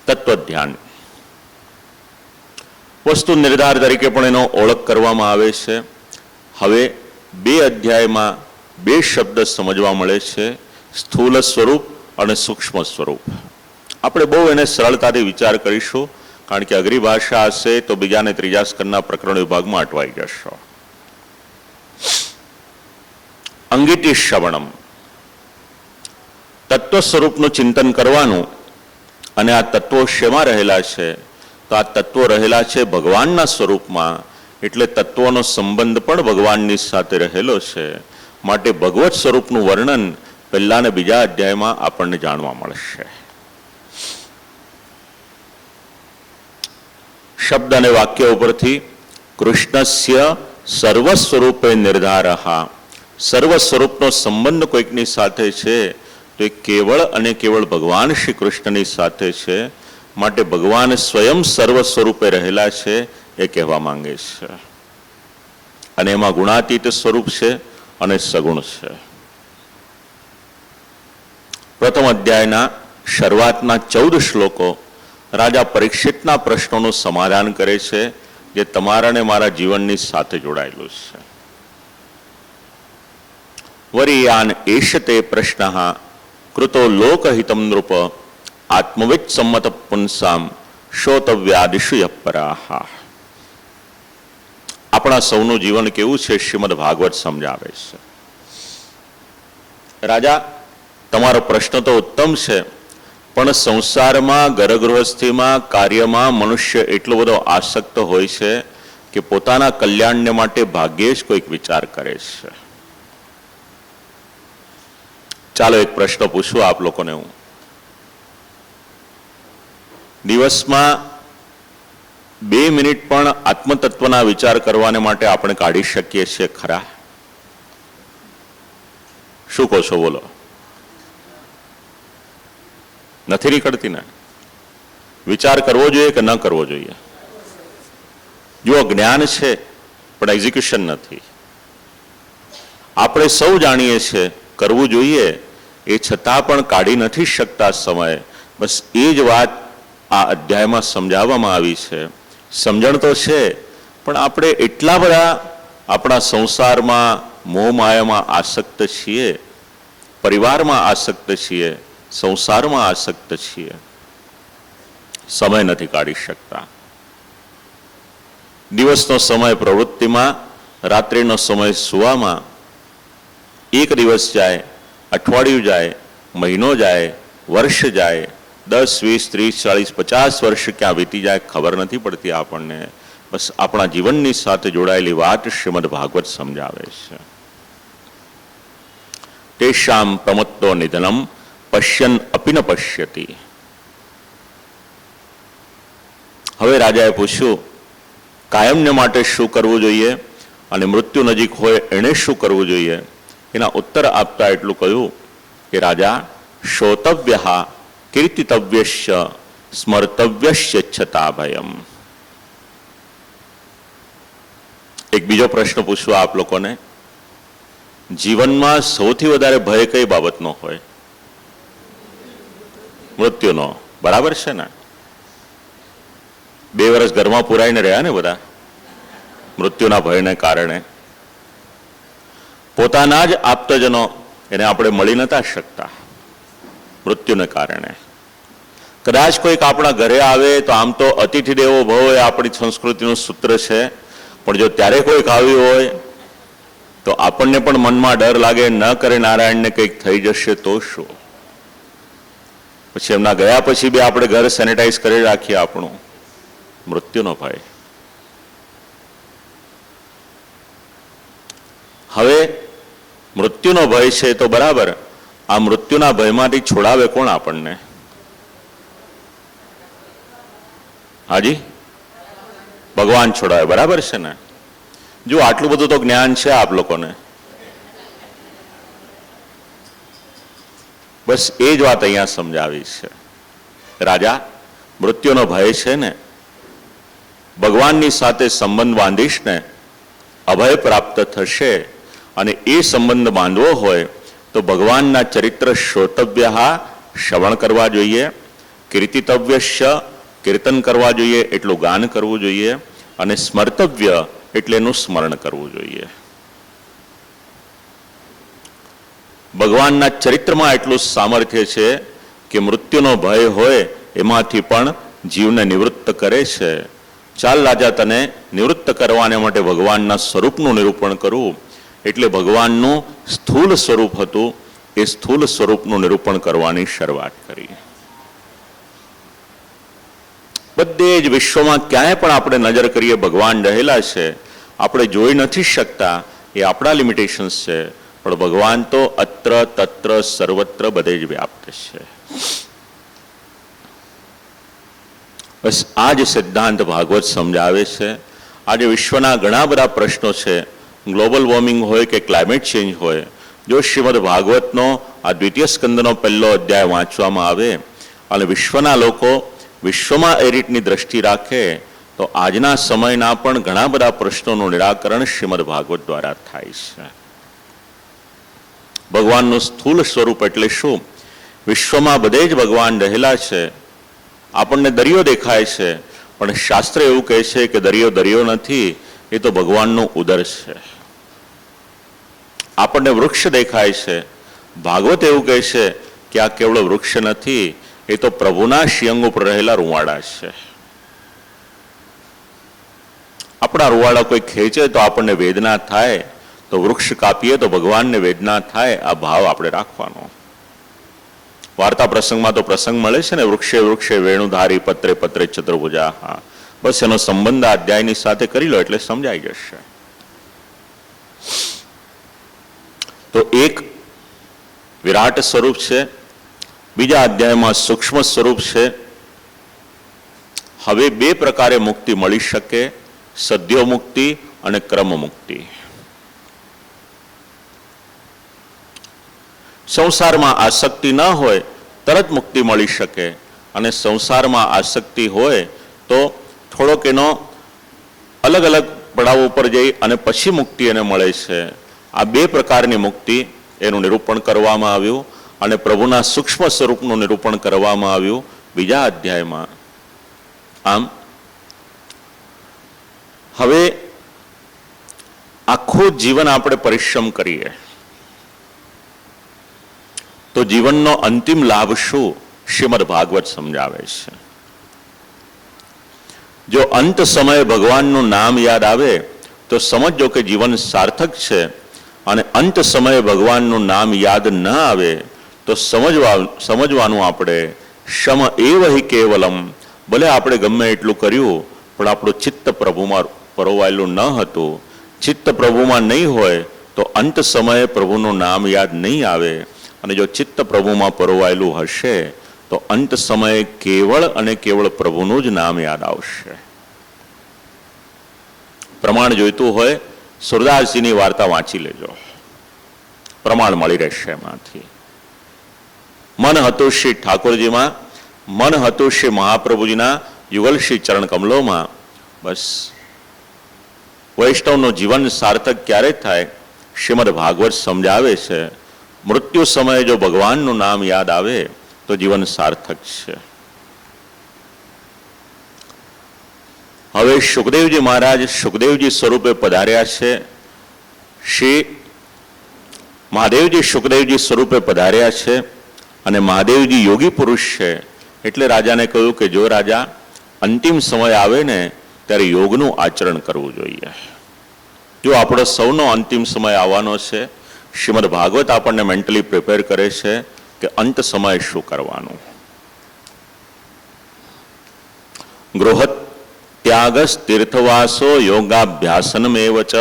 તત્વધ્યાન વસ્તુ નિર્ધાર તરીકે પણ એનો ઓળખ કરવામાં આવે છે. હવે 2 અધ્યાયમાં 2 શબ્દ સમજવા મળે છે, સ્થૂલ સ્વરૂપ અને સૂક્ષ્મ સ્વરૂપ. આપણે બહુ એને સરળતાથી વિચાર કરીશું, કારણ કે અઘરી ભાષા હશે તો 2 અને 3 સ્કંદના પ્રકરણ વિભાગમાં અટવાઈ જશો. અંગિતિ શ્રવણમ, તત્વ સ્વરૂપનું ચિંતન કરવાનું. અને આ તત્વો શેમાં રહેલા છે? તો આ તત્વો રહેલા છે ભગવાનના સ્વરૂપમાં, એટલે તત્વોનો સંબંધ પણ ભગવાનની સાથે રહેલો છે. માટે ભગવત સ્વરૂપનું વર્ણન 1 અને 2 અધ્યાયમાં આપણને જાણવા મળશે. શબ્દ અને વાક્ય ઉપરથી કૃષ્ણસ્ય સર્વ સ્વરૂપે નિર્ધારઃ, સર્વ સ્વરૂપનો સંબંધ કોઈકની સાથે છે તો એ કેવળ અને કેવળ ભગવાન શ્રી કૃષ્ણની સાથે છે. માટે ભગવાન સ્વયં સર્વ સ્વરૂપે રહેલા છે એ કહેવા માંગે છે. અને એમાં ગુણાતીત સ્વરૂપ છે અને સગુણ છે. પ્રથમ અધ્યાયના શરૂઆતના 14 શ્લોકો રાજા પરીક્ષિતના પ્રશ્નોનું સમાધાન કરે છે, જે તમારા અને મારા જીવનની સાથે જોડાયેલું છે. વરિયાન એષતે પ્રશ્નઃ કૃતો લોકહિતમ નૃપ, આત્મવિદ સંમત પુંસામ શ્રોતવ્યાદિષુ યપરાહ. આપણા સૌનું જીવન કેવું છે શ્રીમદ ભાગવત સમજાવે છે. રાજા, તમારો પ્રશ્ન તો ઉત્તમ છે, પણ સંસારમાં, ઘરગૃહસ્થીમાં, કાર્યમાં મનુષ્ય એટલો બધો આસક્ત હોય છે કે પોતાના કલ્યાણને માટે ભાગ્યે જ કોઈક વિચાર કરે છે. ચાલો એક પ્રશ્ન પૂછું આપ લોકોને હું. દિવસમાં 2 મિનિટ પણ આત્મતત્વના વિચાર કરવાને માટે આપણે કાઢી શકીએ છીએ ખરા? શું કહો છો, બોલો? નથી નીકળતી ને? વિચાર કરવો જોઈએ કે ન કરવો જોઈએ? જો જ્ઞાન છે પણ એક્ઝિક્યુશન નથી. આપણે સૌ જાણીએ છીએ કરવું જોઈએ, એ છતાં પણ કાઢી નથી શકતા સમય. બસ એ જ વાત આ અધ્યાયમાં સમજાવવામાં આવી છે. સમજણ તો છે, પણ આપણે એટલા બધા આપણા સંસારમાં, મોહ માયામાં આસક્ત છીએ, પરિવારમાં આસક્ત છીએ, સંસારમાં આસક્ત છીએ, સમય નથી કાઢી શકતા. દિવસનો સમય પ્રવૃત્તિમાં, રાત્રિનો સમય સુવામાં. એક દિવસ જાય, અઠવાડિયું જાય, મહિનો જાય, વર્ષ જાય, 10, 20, 30, 40, 50 વર્ષ ક્યાં વીતી જાય ખબર નથી પડતી આપણને. બસ આપણા જીવનની સાથે જોડાયેલી વાત શ્રીમદ ભાગવત સમજાવે છે. તેષામ પ્રમત્તો નિધનમ પશ્યન અપિ ન પશ્યતિ. હવે રાજાએ પૂછ્યું, કાયમને માટે શું કરવું જોઈએ અને મૃત્યુ નજીક હોય એણે શું કરવું જોઈએ? એના ઉત્તર આપતા એટલું કહ્યું કે રાજા, શ્રોતવ્ય કીર્તિતવ્યશ્ય સ્મર્તવ્યશ્ય છતા ભયમ. એક બીજો પ્રશ્ન પૂછવો આપ લોકોને, જીવનમાં સૌથી વધારે ભય કઈ બાબતનો હોય? મૃત્યુનો. બરાબર છે ને? 2 વર્ષ ઘરમાં પુરાઈને રહ્યા ને બધા મૃત્યુના ભયને કારણે. પોતાના જ આપ્તજનો એને આપણે મળી નતા શકતા મૃત્યુને કારણે. કદાચ કોઈક આપણા ઘરે આવે તો આમ તો અતિથિ દેવો ભવ એ આપણી સંસ્કૃતિનું સૂત્ર છે, પણ જો ત્યારે કોઈક આવ્યું હોય તો આપણને પણ મનમાં ડર લાગે, ન કરે નારાયણને કંઈક થઈ જશે તો શું. પછી એમના ગયા પછી બી આપણે ઘર સેનેટાઈઝ કરી રાખીએ આપણું. મૃત્યુનો ભય. હવે મૃત્યુનો ભય છે તો બરાબર, આ મૃત્યુના ભયમાંથી છોડાવે કોણ આપણને? હાજી, ભગવાન છોડાવે. બરાબર છે ને? જો આટલું બધું તો જ્ઞાન છે આપ લોકોને. બસ એ જ વાત અહીંયા સમજાવી છે. રાજા, મૃત્યુનો ભય છે ને, ભગવાનની સાથે સંબંધ બાંધીશ ને અભય પ્રાપ્ત થશે. અને એ સંબંધ બાંધવો હોય તો ભગવાનના ચરિત્ર શ્રોતવ્ય, શ્રવણ કરવા જોઈએ, કીર્તિતવ્યશ્ય, કીર્તન કરવા જોઈએ, એટલું ગાન કરવું જોઈએ, અને સ્મર્તવ્ય એટલે એનું સ્મરણ કરવું જોઈએ. ભગવાનના ચરિત્રમાં એટલું સામર્થ્ય છે કે મૃત્યુનો ભય હોય એમાંથી પણ જીવને નિવૃત્ત કરે છે. ચાલ રાજા, તને નિવૃત્ત કરવાને માટે ભગવાનના સ્વરૂપનું નિરૂપણ કરવું. એટલે ભગવાનનું સ્થૂલ સ્વરૂપ હતું, એ સ્થૂલ સ્વરૂપનું નિરૂપણ કરવાની શરૂઆત કરી. બધે જ વિશ્વમાં ક્યાંય પણ આપણે નજર કરીએ ભગવાન રહેલા છે, આપણે જોઈ નથી શકતા, એ આપણા લિમિટેશન્સ છે. પણ ભગવાન તો અત્ર તત્ર સર્વત્ર બધે જ વ્યાપ્ત છે. બસ આ જ સિદ્ધાંત ભાગવત સમજાવે છે. આજે વિશ્વના ઘણા બધા પ્રશ્નો છે, ગ્લોબલ વોર્મિંગ હોય કે ક્લાઇમેટ ચેન્જ હોય. જો શ્રીમદ ભાગવતનો આ 2ય સ્કંદનો 1લો અધ્યાય વાંચવામાં આવે અને વિશ્વના લોકો વિશ્વમાં એ રીતની દ્રષ્ટિ રાખે તો આજના સમયના પણ ઘણા બધા પ્રશ્નોનું નિરાકરણ શ્રીમદ ભાગવત દ્વારા થાય છે. ભગવાનનું સ્થૂલ સ્વરૂપ એટલે શું? વિશ્વમાં બધે જ ભગવાન રહેલા છે. આપણને દરિયો દેખાય છે, પણ શાસ્ત્ર એવું કહે છે કે દરિયો દરિયો નથી, એ તો ભગવાનનું ઉદર છે. આપણને વૃક્ષ દેખાય છે, ભાગવત એવું કહે છે કે આ કેવળ વૃક્ષ નથી, એ તો પ્રભુના શિયંગ ઉપર રહેલા રૂવાડા છે. આપણા રૂવાડા કોઈ ખેંચે તો આપણને વેદના થાય, તો વૃક્ષ કાપીએ તો ભગવાનને વેદના થાય. આ ભાવ આપણે રાખવાનો. વાર્તા પ્રસંગમાં તો પ્રસંગ મળે છે ને, વૃક્ષે વૃક્ષે વેણુધારી પત્રે પત્રે ચતુર્ભુજા. હા, બસ એનો સંબંધ આ અધ્યાયની સાથે કરી લો એટલે સમજાઈ જશે. તો એક વિરાટ સ્વરૂપ છે, બીજા અધ્યાયમાં સૂક્ષ્મ સ્વરૂપ છે. હવે 2 પ્રકારે મુક્તિ મળી શકે, સદ્યો મુક્તિ અને ક્રમ મુક્તિ. સંસારમાં આસક્તિ ન હોય તરત મુક્તિ મળી શકે, અને સંસારમાં આસક્તિ હોય તો થોડોક એનો અલગ અલગ પડાવ ઉપર જઈ અને પછી મુક્તિ એને મળે છે. આ 2 પ્રકારની મુક્તિ એનું નિરૂપણ કરવામાં આવ્યું, અને પ્રભુના સૂક્ષ્મ સ્વરૂપનું નિરૂપણ કરવામાં આવ્યું બીજા અધ્યાયમાં. આમ હવે આખું જીવન આપણે પરિશ્રમ કરીએ તો જીવનનો અંતિમ લાભ શું? શ્રીમદ ભાગવત સમજાવે છે. જો અંત સમયે ભગવાનનું નામ યાદ આવે તો સમજો કે જીવન સાર્થક છે, અને અંત સમયે ભગવાનનું નામ યાદ ન આવે તો સમજવાનું આપણે શમ એવ હિ કેવલમ. ભલે આપણે ગમે એટલું કર્યું પણ આપણું ચિત્ત પ્રભુમાં પરોવાયેલું ન હતું. ચિત્ત પ્રભુમાં નહીં હોય તો અંત સમયે પ્રભુનું નામ યાદ નહીં આવે, અને જો ચિત્ત પ્રભુમાં પરોવાયેલું હશે તો અંત સમયે કેવળ અને કેવળ પ્રભુનું જ નામ યાદ આવશે. પ્રમાણ જોઈતું હોય સુરદાસજીની વાર્તા વાંચી લેજો. પ્રમાણ મળી રહેશે એમાંથી. મન હતું શ્રી ઠાકોરજીમાં, મન હતું શ્રી મહાપ્રભુજીના યુગલ શ્રી ચરણ કમલોમાં. બસ વૈષ્ણવનું જીવન સાર્થક ક્યારે થાય? શ્રીમદ ભાગવત સમજાવે છે, મૃત્યુ સમયે જો ભગવાનનું નામ યાદ આવે તો જીવન સાર્થક છે. હવે સુખદેવજી મહારાજ સુખદેવજી સ્વરૂપે પધાર્યા છે. શ્રી મહાદેવજી સુખદેવજી સ્વરૂપે પધાર્યા છે અને મહાદેવજી યોગી પુરુષ છે. એટલે રાજાને કહ્યું કે જો રાજા અંતિમ સમય આવે ને ત્યારે યોગનું આચરણ કરવું જોઈએ. જો આપણો સૌનો અંતિમ સમય આવવાનો છે, શ્રીમદ ભાગવત આપણને મેન્ટલી પ્રિપેર કરે છે કે અંત સમયે શું કરવાનું. ગૃહત ત્યાગસ તીર્થવાસો યોગાભ્યાસનમેવ ચ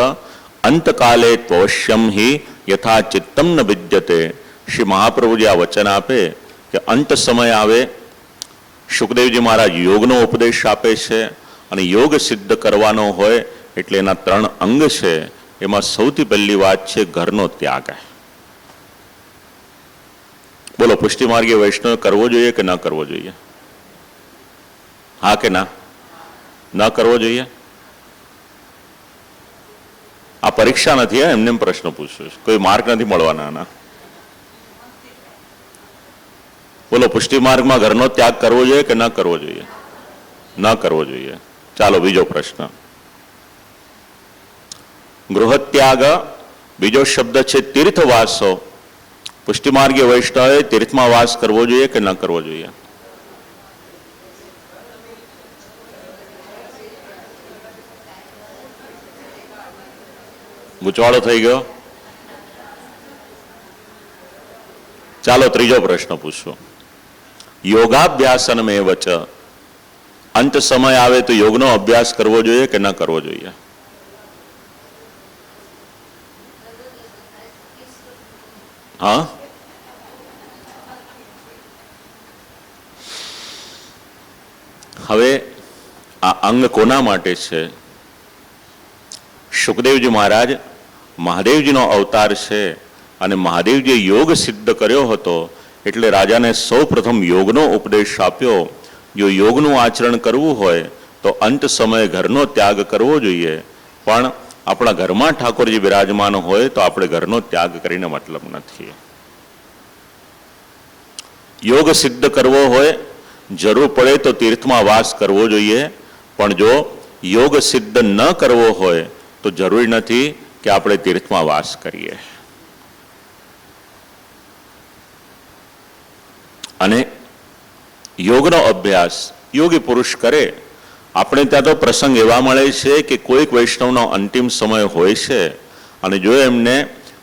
અંતકાલે ત્વશ્યમ હિ યથા ચિત્તમ ન વિદ્યતે. શ્રી મહાપ્રભુજી આ વચન આપે કે અંત સમય આવે, સુખદેવજી મહારાજ યોગનો ઉપદેશ આપે છે અને યોગ સિદ્ધ કરવાનો હોય એટલે એના 3 અંગ છે. એમાં સૌથી પહેલી વાત છે ઘરનો ત્યાગ. બોલો, પુષ્ટિમાર્ગીય વૈષ્ણવ કરવો જોઈએ કે ન કરવો જોઈએ? હા કે ના? ન કરવો જોઈએ? આ પરીક્ષા નથી, એમને પ્રશ્ન પૂછ્યો છે, કોઈ માર્ક નથી મળવાના આના. બોલો, પુષ્ટિ માર્ગમાં ઘરનો ત્યાગ કરવો જોઈએ કે ન કરવો જોઈએ? ન કરવો જોઈએ. ચાલો બીજો પ્રશ્ન. ગૃહત્યાગ, બીજો શબ્દ છે તીર્થવાસો. પુષ્ટિ માર્ગીય વૈષ્ણવે તીર્થમાં વાસ કરવો જોઈએ કે ન કરવો જોઈએ? ગૂંચવાડો થઈ ગયો. ચાલો ત્રીજો પ્રશ્ન પૂછો. યોગાભ્યાસનમેવ ચ, અંત સમય આવે તો યોગનો અભ્યાસ કરવો જોઈએ કે ન કરવો જોઈએ? હા, હવે આ અંગ કોના માટે છે? સુખદેવજી મહારાજ મહાદેવજીનો અવતાર છે અને મહાદેવજીએ યોગ સિદ્ધ કર્યો હતો એટલે રાજાને સૌ પ્રથમ યોગનો ઉપદેશ આપ્યો. જો યોગનું આચરણ કરવું હોય તો અંત સમયે ઘરનો ત્યાગ કરવો જોઈએ. પણ આપણા ઘરમાં ઠાકોરજી બિરાજમાન હોય તો આપણે ઘરનો ત્યાગ કરીને મતલબ નથી. યોગ સિદ્ધ કરવો હોય, જરૂર પડે તો તીર્થમાં વાસ કરવો જોઈએ. પણ જો યોગ સિદ્ધ ન કરવો હોય તો જરૂરી નથી કે આપણે તીર્થમાં વાસ કરીએ. અને યોગનો અભ્યાસ યોગી પુરુષ કરે. આપણે ત્યાં તો પ્રસંગ એવા મળે છે કે કોઈક વૈષ્ણવનો અંતિમ સમય હોય છે અને જો એમને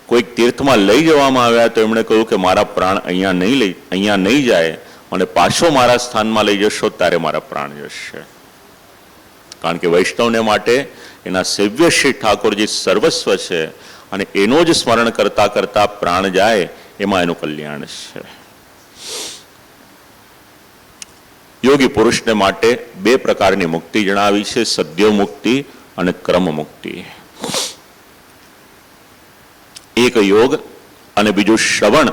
કોઈક તીર્થમાં લઈ જવામાં આવ્યા તો એમણે કહ્યું કે મારા પ્રાણ અહીંયા નહીં જાય અને પાછો મારા સ્થાનમાં લઈ જશો ત્યારે મારા પ્રાણ જશે. કારણ કે વૈષ્ણવને માટે એના સેવ્ય શ્રી ઠાકોરજી સર્વસ્વ છે અને એનો જ સ્મરણ કરતા કરતા પ્રાણ જાય એમાં એનું કલ્યાણ છે. યોગી પુરુષને માટે 2 પ્રકારની મુક્તિ જણાવી છે, સદ્યો મુક્તિ અને ક્રમ મુક્તિ. એક યોગ અને બીજું શ્રવણ.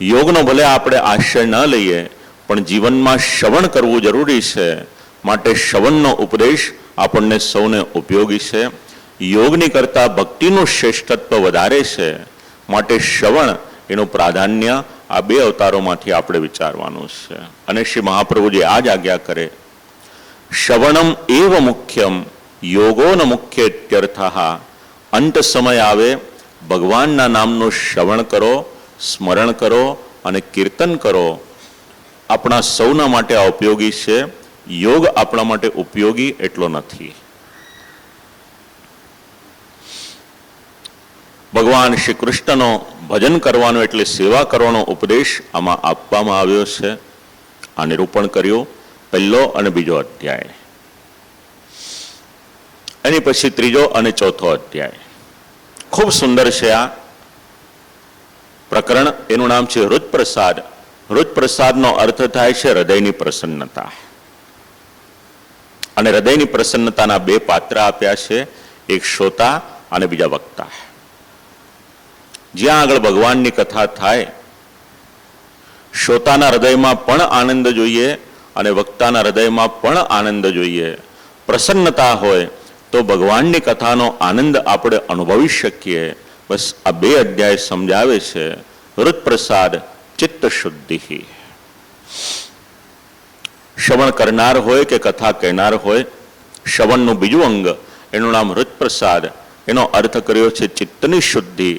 યોગનો ભલે આપણે આશ્રય ન લઈએ પણ જીવનમાં શ્રવણ કરવું જરૂરી છે. માટે શ્રવણનો ઉપદેશ આપણને સૌને ઉપયોગી છે. યોગની કરતા ભક્તિનું શ્રેષ્ઠત્વ વધારે છે. માટે શ્રવણ એનું પ્રાધાન્ય આ 2 અવતારોમાંથી આપણે વિચારવાનું છે. અને શ્રી મહાપ્રભુજી આ જ આજ્ઞા કરે, શ્રવણમ એવ મુખ્યમ યોગો ન મુખ્યત્યર્થઃ. અંત સમય આવે ભગવાનના નામનું શ્રવણ કરો, સ્મરણ કરો અને કીર્તન કરો. આપણા સૌના માટે આ ઉપયોગી છે. યોગ આપણા માટે ઉપયોગી એટલો નથી. ભગવાન શ્રી કૃષ્ણનો ભજન કરવાનો એટલે સેવા કરવાનો ઉપદેશ આમાં આપવામાં આવ્યો છે. આ નિરૂપણ કર્યું 1લો અને 2જો અધ્યાય. એની પછી 3જો અને 4થો અધ્યાય. ખૂબ સુંદર છે આ પ્રકરણ. એનું નામ છે હૃદપ્રસાદ. હૃદપ્રસાદનો અર્થ થાય છે હૃદયની પ્રસન્નતા. અને હૃદયની પ્રસન્નતાના 2 પાત્ર આપ્યા છે, એક શ્રોતા અને બીજા વક્તા. જ્યાં આગળ ભગવાનની કથા થાય, શ્રોતાના હૃદયમાં પણ આનંદ જોઈએ અને વક્તાના હૃદયમાં પણ આનંદ જોઈએ. પ્રસન્નતા હોય તો ભગવાનની કથાનો આનંદ આપણે અનુભવી શકીએ. બસ આ 2 અધ્યાય સમજાવે છે. હૃદ પ્રસાદ ચિત્ત શુદ્ધિ. શ્રવણ કરનાર હોય કે કથા કહેનાર હોય, શ્રવણનું બીજું અંગ એનું નામ હૃદ પ્રસાદ. એનો અર્થ કર્યો છે ચિત્તની શુદ્ધિ.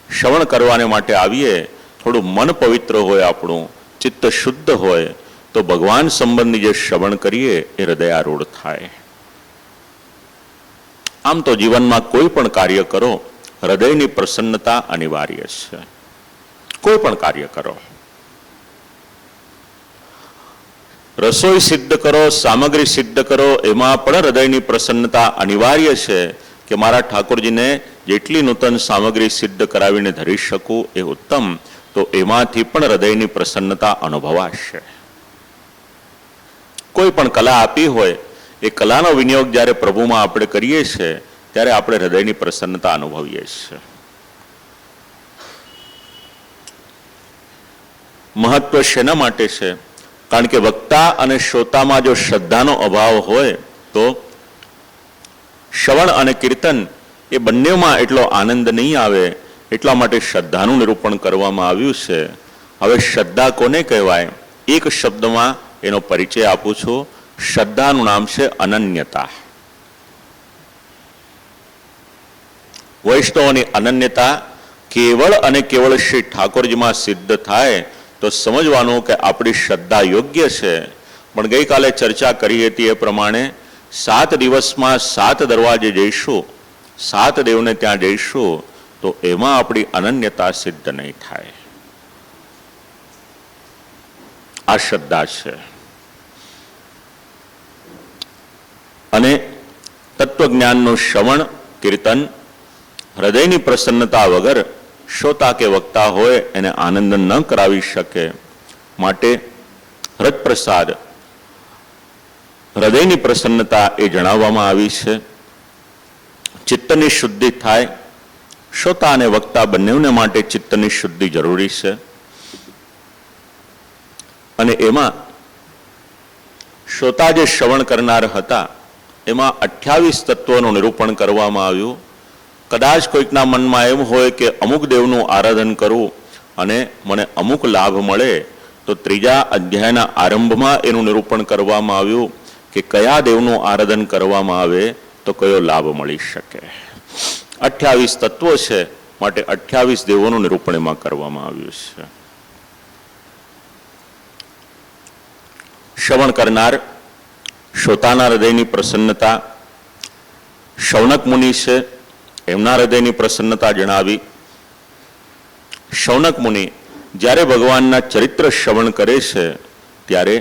શ્રવણ કરવાને માટે આવીએ, થોડું મન પવિત્ર હોય, આપણું ચિત્ત શુદ્ધ હોય તો ભગવાન સંબંધી જે શ્રવણ કરીએ એ હૃદયારૂઢ થાય. આમ તો જીવનમાં કોઈ પણ કાર્ય કરો, હૃદયની પ્રસન્નતા અનિવાર્ય છે. કોઈ પણ કાર્ય કરો, રસોઈ સિદ્ધ કરો, સામગ્રી સિદ્ધ કરો, એમાં પણ હૃદયની પ્રસન્નતા અનિવાર્ય છે કે મારા ઠાકોરજીને જેટલી નૂતન સામગ્રી સિદ્ધ કરાવીને ધરી શકું એ ઉત્તમ. તો એમાંથી પણ હૃદયની પ્રસન્નતા અનુભવાશે. કોઈ પણ કલા આપી હોય, એ કલાનો વિનિયોગ જ્યારે પ્રભુમાં આપણે કરીએ છીએ ત્યારે આપણે હૃદયની પ્રસન્નતા અનુભવીએ છીએ. મહત્વ શેના માટે છે? કારણ કે વક્તા અને શ્રોતામાં જો શ્રદ્ધાનો અભાવ હોય તો શ્રવણ અને કીર્તન એ બંનેમાં એટલો આનંદ નહીં આવે. એટલા માટે શ્રદ્ધાનું નિરૂપણ કરવામાં આવ્યું છે. હવે શ્રદ્ધા કોને કહેવાય? એક શબ્દમાં એનો પરિચય આપું છું. શ્રદ્ધાનું નામ છે અનન્યતા. વૈષ્ણવોની અનન્યતા કેવળ અને કેવળ શ્રી ઠાકોરજીમાં સિદ્ધ થાય તો સમજવાનું કે આપણી શ્રદ્ધા યોગ્ય છે. પણ ગઈકાલે ચર્ચા કરી હતી એ પ્રમાણે 7 દિવસમાં 7 દરવાજે જઈશું, 7 દેવને ત્યાં જઈશું તો એમાં આપણી અનન્યતા સિદ્ધ નહીં થાય. આ શ્રદ્ધા છે. અને તત્વજ્ઞાનનું શ્રવણ કીર્તન હૃદયની પ્રસન્નતા વગર શ્રોતા કે વક્તા હોય એને આનંદ ન કરાવી શકે. માટે હૃદ પ્રસાદ, હૃદયની પ્રસન્નતા એ જણાવવામાં આવી છે. ચિત્તની શુદ્ધિ થાય. શ્રોતા અને વક્તા બંનેને માટે ચિત્તની શુદ્ધિ જરૂરી છે. અને એમાં શ્રોતા જે શ્રવણ કરનાર હતા એમાં 28 તત્વોનું નિરૂપણ કરવામાં આવ્યું. કદાચ કોઈકના મનમાં એમ હોય કે અમુક દેવનું આરાધન કરવું અને મને અમુક લાભ મળે, તો 3જા અધ્યાયના આરંભમાં એનું નિરૂપણ કરવામાં આવ્યું કે કયા દેવનું આરાધન કરવામાં આવે તો કયો લાભ મળી શકે. 28 તત્વો છે, માટે 28 દેવોનું નિરૂપણ એમાં કરવામાં આવ્યું છે. શ્રવણ કરનાર શ્રોતાના હૃદયની પ્રસન્નતા, શૌનક મુનિ છે એમના હૃદયની પ્રસન્નતા જણાવી. શૌનક મુનિ જ્યારે ભગવાનના ચરિત્ર શ્રવણ કરે છે ત્યારે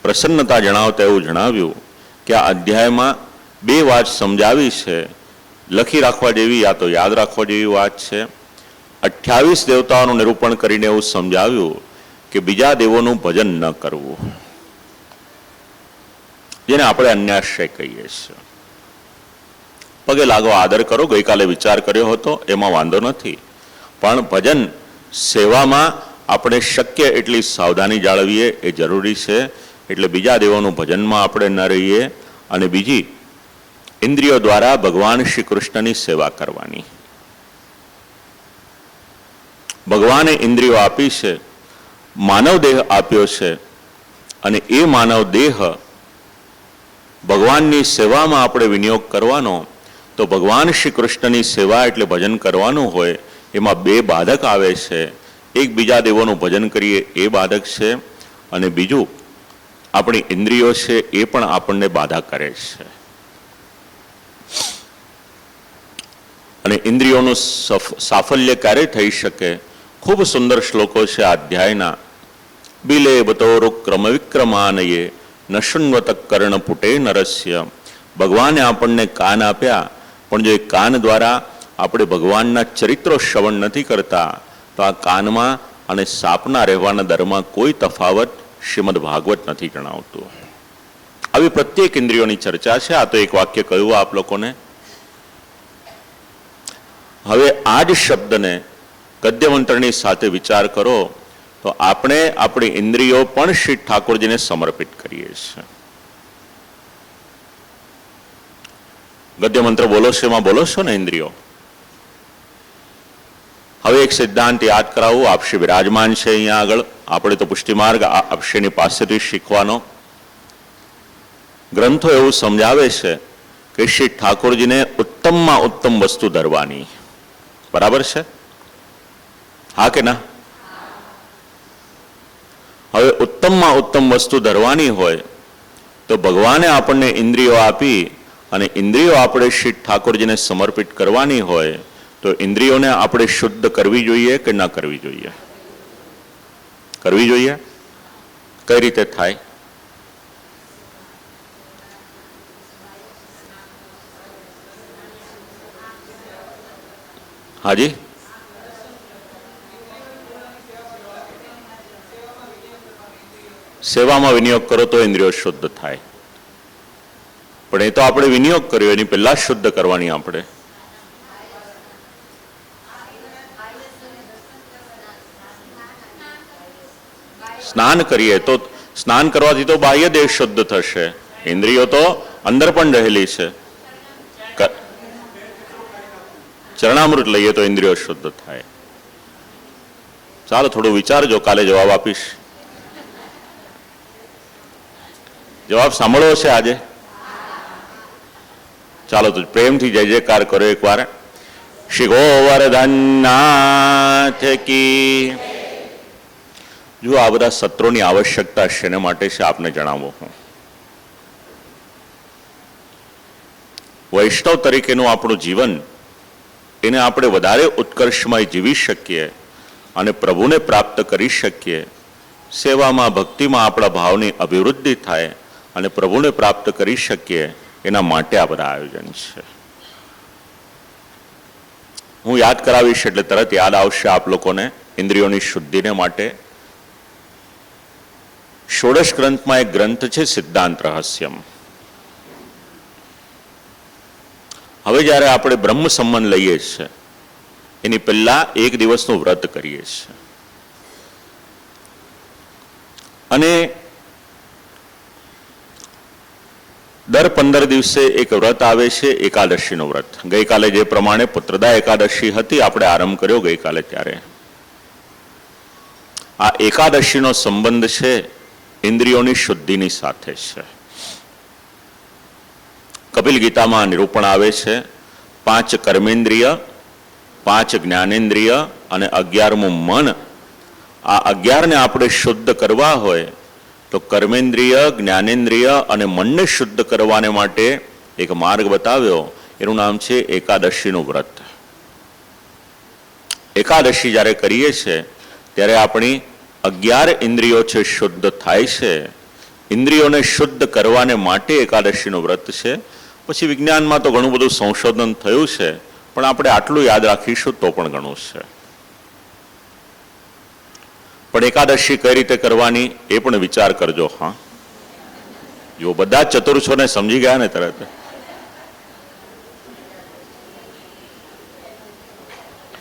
પ્રસન્નતા જણાવતા એવું જણાવ્યું કે આ અધ્યાયમાં 2 વાત સમજાવી છે. લખી રાખવા જેવી યા તો યાદ રાખવા જેવી વાત છે. 28 દેવતાઓનું નિરૂપણ કરીને એવું સમજાવ્યું કે બીજા દેવોનું ભજન ન કરવું, જેને આપણે અન્યાશ્રય કહીએ છીએ. પગે લાગો, આદર કરો, ગઈકાલે વિચાર કર્યો હતો, એમાં વાંધો નથી. પણ ભજન સેવામાં આપણે શક્ય એટલી સાવધાની જાળવીએ એ જરૂરી છે. એટલે બીજા દેવોનું ભજનમાં આપણે ન રહીએ. અને બીજી, ઇન્દ્રિયો દ્વારા ભગવાન શ્રી કૃષ્ણની સેવા કરવાની. ભગવાને ઇન્દ્રિયો આપી છે, માનવ દેહ આપ્યો છે, અને એ માનવ દેહ ભગવાનની સેવામાં આપણે વિનિયોગ કરવાનો. તો ભગવાન શ્રી કૃષ્ણની સેવા એટલે ભજન કરવાનું હોય, એમાં 2 બાધક આવે છે. એક, બીજા દેવોનું ભજન કરીએ એ બાધક છે, અને બીજું આપણી ઇન્દ્રિયો છે એ પણ આપણને બાધા કરે છે. અને ઇન્દ્રિયોનું સાફલ્ય ક્યારે થઈ શકે? ખૂબ સુંદર શ્લોકો છે આ અધ્યાયના. બિલે બતોરુ ક્રમ વિક્રમાનયે ન શૃણ્વત કર્ણ પુટે નરસ્ય. ભગવાને આપણને કાન આપ્યા, પણ જો એ કાન દ્વારા આપણે ભગવાનના ચરિત્રો શ્રવણ નથી કરતા તો આ કાનમાં અને સાપના રહેવાના દરમાં કોઈ તફાવત શ્રીમદ ભાગવત નથી જણાવતું. આવી પ્રત્યેક ઇન્દ્રિયોની ચર્ચા છે. આ તો એક વાક્ય કહ્યું આપ લોકોને. હવે આ જ શબ્દને ગદ્ય મંત્રની સાથે વિચાર કરો તો આપણે આપણી ઇન્દ્રિયો પણ શ્રી ઠાકોરજીને સમર્પિત કરીએ છીએ. ગદ્ય મંત્ર બોલો છો એમાં બોલો છો ને ઇન્દ્રિયો. હવે એક સિદ્ધાંત યાદ કરાવું. આપશ્રી વિરાજમાન છે અહીંયા આગળ. આપણે તો પુષ્ટિમાર્ગ આપશ્રીની પાસેથી શીખવાનો. ગ્રંથો એવું સમજાવે છે કે શ્રી ઠાકોરજીને ઉત્તમમાં ઉત્તમ વસ્તુ ધરવાની. બરાબર છે? હા કે ના? હવે ઉત્તમમાં ઉત્તમ વસ્તુ ધરવાની હોય તો ભગવાને આપણને ઇન્દ્રિયો આપી અને ઇન્દ્રિયો આપણે શ્રી ઠાકોરજીને સમર્પિત કરવાની હોય તો ઇન્દ્રિયોને આપણે શુદ્ધ કરવી જોઈએ કે ન કરવી જોઈએ? કરવી જોઈએ. કઈ રીતે થાય? હાજી, સેવામાં વિનિયોગ કરો તો ઇન્દ્રિયો શુદ્ધ થાય. પણ એ તો આપણે વિનિયોગ કર્યો, એની પહેલા શુદ્ધ કરવાની. આપણે સ્નાન કરીએ તો સ્નાન કરવાથી તો બાહ્ય દેહ શુદ્ધ થશે, ઇન્દ્રિયો તો અંદર પણ રહેલી છે. ચરણામૃત લઈએ તો ઇન્દ્રિયો શુદ્ધ થાય. ચાલો થોડું વિચારજો, કાલે જવાબ આપીશ. જવાબ સાંભળવો છે આજે? ચાલો તો પ્રેમથી જય જયકાર કરો એકવાર. શ્રી ગોવર્ધનનાથ કી. જો આ બધા સત્રોની આવશ્યકતા શેને માટે છે આપને જણાવો. હું વૈષ્ણવ તરીકેનું આપણું જીવન એને આપણે વધારે ઉત્કર્ષમય જીવી શકીએ અને પ્રભુને પ્રાપ્ત કરી શકીએ. સેવામાં ભક્તિમાં આપણા ભાવની અભિવૃદ્ધિ થાય અને પ્રભુને પ્રાપ્ત કરી શકીએ, એના માટે આ બધા આયોજન છે. હું યાદ કરાવીશ એટલે તરત યાદ આવશે આપ લોકોને. ઇન્દ્રિયોની શુદ્ધિને માટે ષોડશ ગ્રંથમાં એક ગ્રંથ છે સિદ્ધાંત રહસ્યમ. હવે જ્યારે આપણે બ્રહ્મ સંબંધ લઈએ છીએ એની પહેલા એક દિવસનું વ્રત કરીએ છીએ અને દર 15 દિવસે એક વ્રત આવે છે, એકાદશીનું વ્રત. ગઈકાલે જે પ્રમાણે પુત્રદા એકાદશી હતી, આપણે આરંભ કર્યો ગઈકાલે, ત્યારે આ એકાદશીનો સંબંધ છે ઇન્દ્રિયોની શુદ્ધિની સાથે છે. કપિલ ગીતામાં નિરૂપણ આવે છે 5 કર્મેન્દ્રિય, 5 જ્ઞાનેન્દ્રિય અને 11મું મન. આ 11ને આપણે શુદ્ધ કરવા હોય તો કર્મેન્દ્રિય, જ્ઞાનેન્દ્રિય અને મનને શુદ્ધ કરવાને માટે એક માર્ગ બતાવ્યો. એનું નામ છે એકાદશીનું વ્રત. એકાદશી જ્યારે કરીએ છીએ ત્યારે આપણી 11 ઇન્દ્રિયો છે શુદ્ધ થાય છે. ઇન્દ્રિયોને શુદ્ધ કરવાને માટે એકાદશીનું વ્રત છે. પછી વિજ્ઞાનમાં તો ઘણું બધું સંશોધન થયું છે, પણ આપણે આટલું યાદ રાખીશું તો પણ ઘણું છે. પણ એકાદશી કઈ રીતે કરવાની એ પણ વિચાર કરજો. હા, જો બધા ચતુર્થોને સમજી ગયા ને તરત.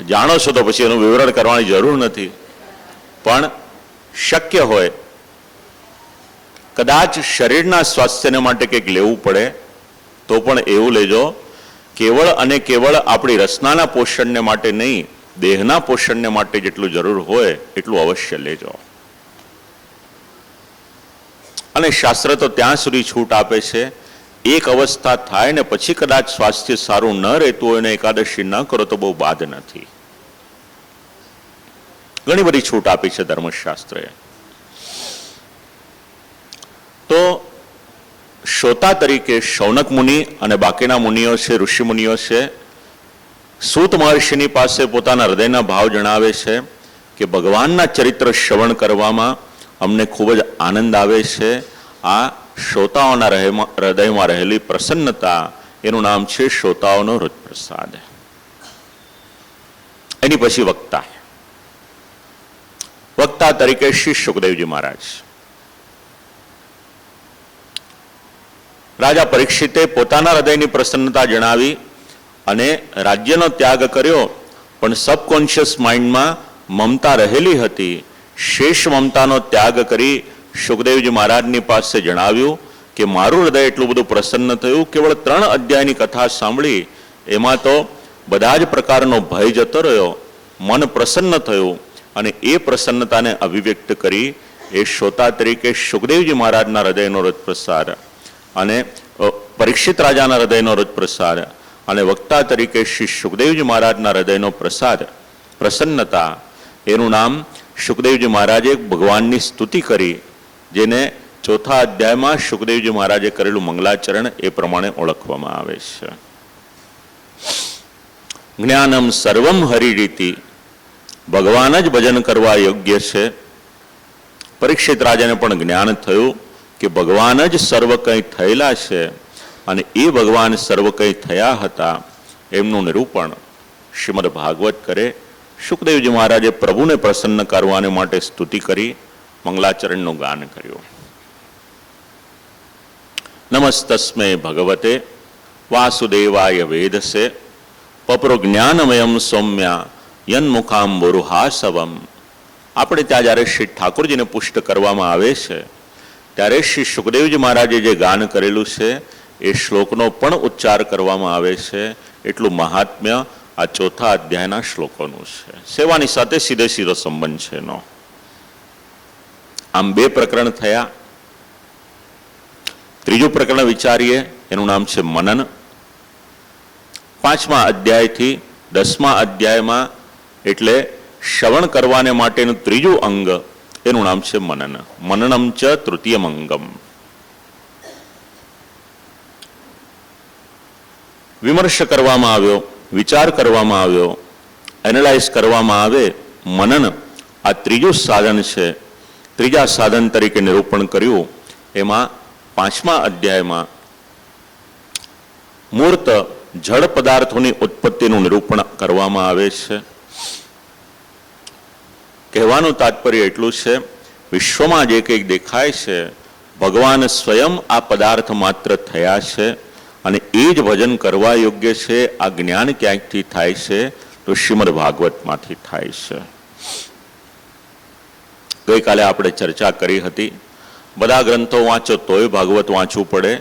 જાણો છો તો પછી એનું વિવરણ કરવાની જરૂર નથી. પણ શક્ય હોય કદાચ શરીરના સ્વાસ્થ્યને માટે કંઈક લેવું પડે તો પણ એવું લેજો. કેવળ અને કેવળ આપણી રસનાના પોષણને માટે નહીં, દેહના પોષણને માટે જેટલું જરૂર હોય એટલું અવશ્ય લેજો. અને શાસ્ત્ર તો ત્યાં સુધી છૂટ આપે છે, એક અવસ્થા થાય ને પછી કદાચ સ્વાસ્થ્ય સારું ન રહેતું હોય ને એકાદશી ન કરો તો બહુ બાદ નથી. ઘણી બધી છૂટ આપી છે ધર્મશાસ્ત્રએ. તો શ્રોતા તરીકે શૌનક મુનિ અને બાકીના મુનિઓ છે, ઋષિ મુનિઓ છે, સૂત મહર્ષિની પાસે પોતાના હૃદયના ભાવ જણાવે છે કે ભગવાનના ચરિત્ર શ્રવણ કરવામાં અમને ખૂબ જ આનંદ આવે છે. આ શ્રોતાઓના હૃદયમાં રહેલી પ્રસન્નતા, એનું નામ છે શ્રોતાઓનો હૃદ પ્રસાદ. એની પછી વક્તા. વક્તા તરીકે શ્રી સુખદેવજી મહારાજ. રાજા પરીક્ષિતે પોતાના હૃદયની પ્રસન્નતા જણાવી અને રાજ્યનો ત્યાગ કર્યો પણ સબકોન્શિયસ માઇન્ડમાં મમતા રહેલી હતી. શેષ મમતાનો ત્યાગ કરી સુખદેવજી મહારાજની પાસે જણાવ્યું કે મારું હૃદય એટલું બધું પ્રસન્ન થયું, કેવળ 3 અધ્યાયની કથા સાંભળી એમાં તો બધા જ પ્રકારનો ભય જતો રહ્યો, મન પ્રસન્ન થયું અને એ પ્રસન્નતાને અભિવ્યક્ત કરી એ શ્રોતા તરીકે સુખદેવજી મહારાજના હૃદયનો રજ પ્રસાર અને પરીક્ષિત રાજાના હૃદયનો રજ પ્રસાર અને વક્તા તરીકે શ્રી સુખદેવજી મહારાજના હૃદયનો પ્રસાદ પ્રસન્નતા, એનું નામ સુખદેવજી મહારાજે ભગવાનની સ્તુતિ કરી, જેને 4થા અધ્યાયમાં સુખદેવજી મહારાજે કરેલું મંગલાચરણ એ પ્રમાણે ઓળખવામાં આવે છે. જ્ઞાનમ સર્વમ હરિરીતિ, ભગવાન જ ભજન કરવા યોગ્ય છે. પરીક્ષિત રાજાને પણ જ્ઞાન થયું કે ભગવાન જ સર્વ કંઈ થયેલા છે અને એ ભગવાન સર્વ કંઈ થયા હતા એમનું નિરૂપણ શ્રીમદ ભાગવત કરે. સુખદેવજી મહારાજે પ્રભુને પ્રસન્ન કરવાને માટે સ્તુતિ કરી, મંગલાચરણનું ગાન કર્યું. નમસ્તસ્મે ભગવતે વાસુદેવાય વેદસે પપરો જ્ઞાનમયમ સૌમ્યા યન્મુખાંબુરુહાસવમ. આપણે ત્યાં જ્યારે શ્રી ઠાકોરજીને પુષ્ટ કરવામાં આવે છે ત્યારે શ્રી સુખદેવજી મહારાજે જે ગાન કરેલું છે એ શ્લોકનો પણ ઉચ્ચાર કરવામાં આવે છે. એટલું મહાત્મ્ય આ 4થા અધ્યાયના શ્લોકોનું છે. સેવાની સાથે સીધો સંબંધ છે એનો. આમ 2 પ્રકરણ થયા. ત્રીજું પ્રકરણ વિચારીએ, એનું નામ છે મનન. 5મા અધ્યાયથી 10મા અધ્યાયમાં એટલે શ્રવણ કરવાને માટેનું ત્રીજું અંગ એનું નામ છે મનન. મનનમ ચ તૃતીયમ અંગમ. વિમર્શ કરવામાં આવ્યો, વિચાર કરવામાં આવ્યો, એનાલાઇઝ કરવામાં આવે. મનન આ ત્રીજું સાધન છે. ત્રીજા સાધન તરીકે નિરૂપણ કર્યું. એમાં 5મા અધ્યાયમાં મૂર્ત જળ પદાર્થોની ઉત્પત્તિનું નિરૂપણ કરવામાં આવે છે. કહેવાનું તાત્પર્ય એટલું છે, વિશ્વમાં જે કંઈક દેખાય છે ભગવાન સ્વયં આ પદાર્થ માત્ર થયા છે અને એ જ ભજન કરવા યોગ્ય છે. આ જ્ઞાન ક્યાંકથી થાય છે તો શ્રીમદ ભાગવતમાંથી થાય છે. ગઈકાલે આપણે ચર્ચા કરી હતી, બધા ગ્રંથો વાંચો તોય ભાગવત વાંચવું પડે,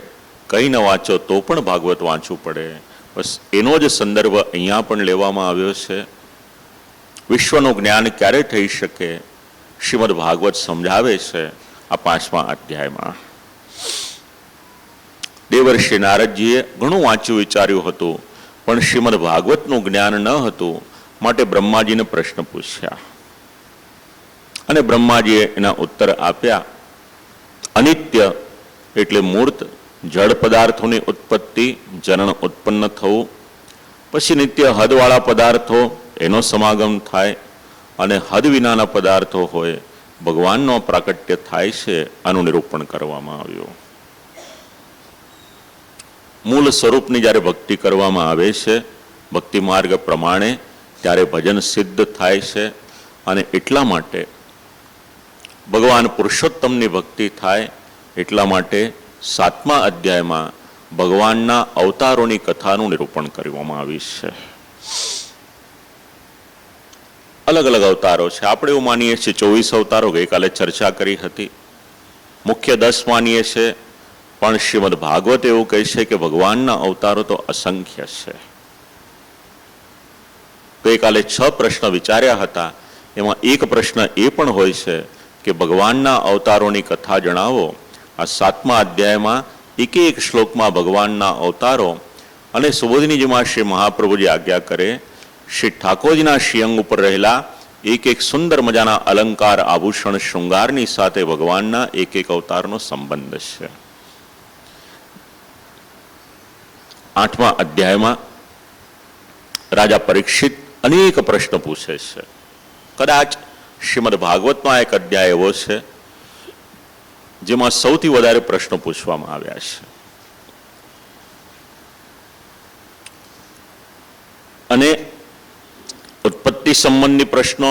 કંઈ ન વાંચો તો પણ ભાગવત વાંચવું પડે. બસ એનો જ સંદર્ભ અહીંયા પણ લેવામાં આવ્યો છે. વિશ્વનું જ્ઞાન ક્યારે થઈ શકે શ્રીમદ ભાગવત સમજાવે છે આ 5મા અધ્યાયમાં. દેવર્ષિ નારદજીએ ઘણું વાંચ્યું વિચાર્યું હતું પણ શ્રીમદ ભાગવતનું જ્ઞાન ન હતું, માટે બ્રહ્માજીને પ્રશ્ન પૂછ્યા અને બ્રહ્માજીએ એના ઉત્તર આપ્યા. અનિત્ય એટલે મૂર્ત જળ પદાર્થોની ઉત્પત્તિ, જનન ઉત્પન્ન થવું, પછી નિત્ય હદવાળા પદાર્થો એનો સમાગમ થાય અને હદ વિનાના પદાર્થો હોય ભગવાનનો પ્રાકટ્ય થાય છે. આનું નિરૂપણ કરવામાં આવ્યું. મૂળ સ્વરૂપની જ્યારે ભક્તિ કરવામાં આવે છે ભક્તિ માર્ગ પ્રમાણે ત્યારે ભજન સિદ્ધ થાય છે અને એટલા માટે ભગવાન પુરુષોત્તમની ભક્તિ થાય. એટલા માટે 7મા અધ્યાયમાં ભગવાનના અવતારોની કથાનું નિરૂપણ કરવામાં આવ્યું છે. અલગ અલગ અવતારો છે. આપણે એવું માનીએ છીએ 24 અવતારો, ગઈકાલે ચર્ચા કરી હતી. મુખ્ય 10 માનીએ છીએ, પણ શ્રીમદ ભાગવત એવું કહે છે કે ભગવાનના અવતારો તો અસંખ્ય છે. ગઈકાલે 6 પ્રશ્ન વિચાર્યા હતા. એમાં એક પ્રશ્ન એ પણ હોય છે કે ભગવાનના અવતારોની કથા જણાવો. આ 7મા અધ્યાયમાં એક શ્લોકમાં ભગવાનના અવતારો અને સુબોધિનીજીમાં શ્રી મહાપ્રભુજી આજ્ઞા કરે શ્રી ઠાકોરજીના શ્રીઅંગ ઉપર રહેલા એક સુંદર મજાના અલંકાર, આભૂષણ, શૃંગારની સાથે ભગવાનના એક અવતારનો સંબંધ છે. 8મા અધ્યાયમાં રાજા પરીક્ષિત અનેક પ્રશ્ન પૂછે છે. કદાચ શ્રીમદ ભાગવતમાં એક અધ્યાય એવો છે જેમાં સૌથી વધારે પ્રશ્નો પૂછવામાં આવ્યા છે. અને ઉત્પત્તિ સંબંધી પ્રશ્નો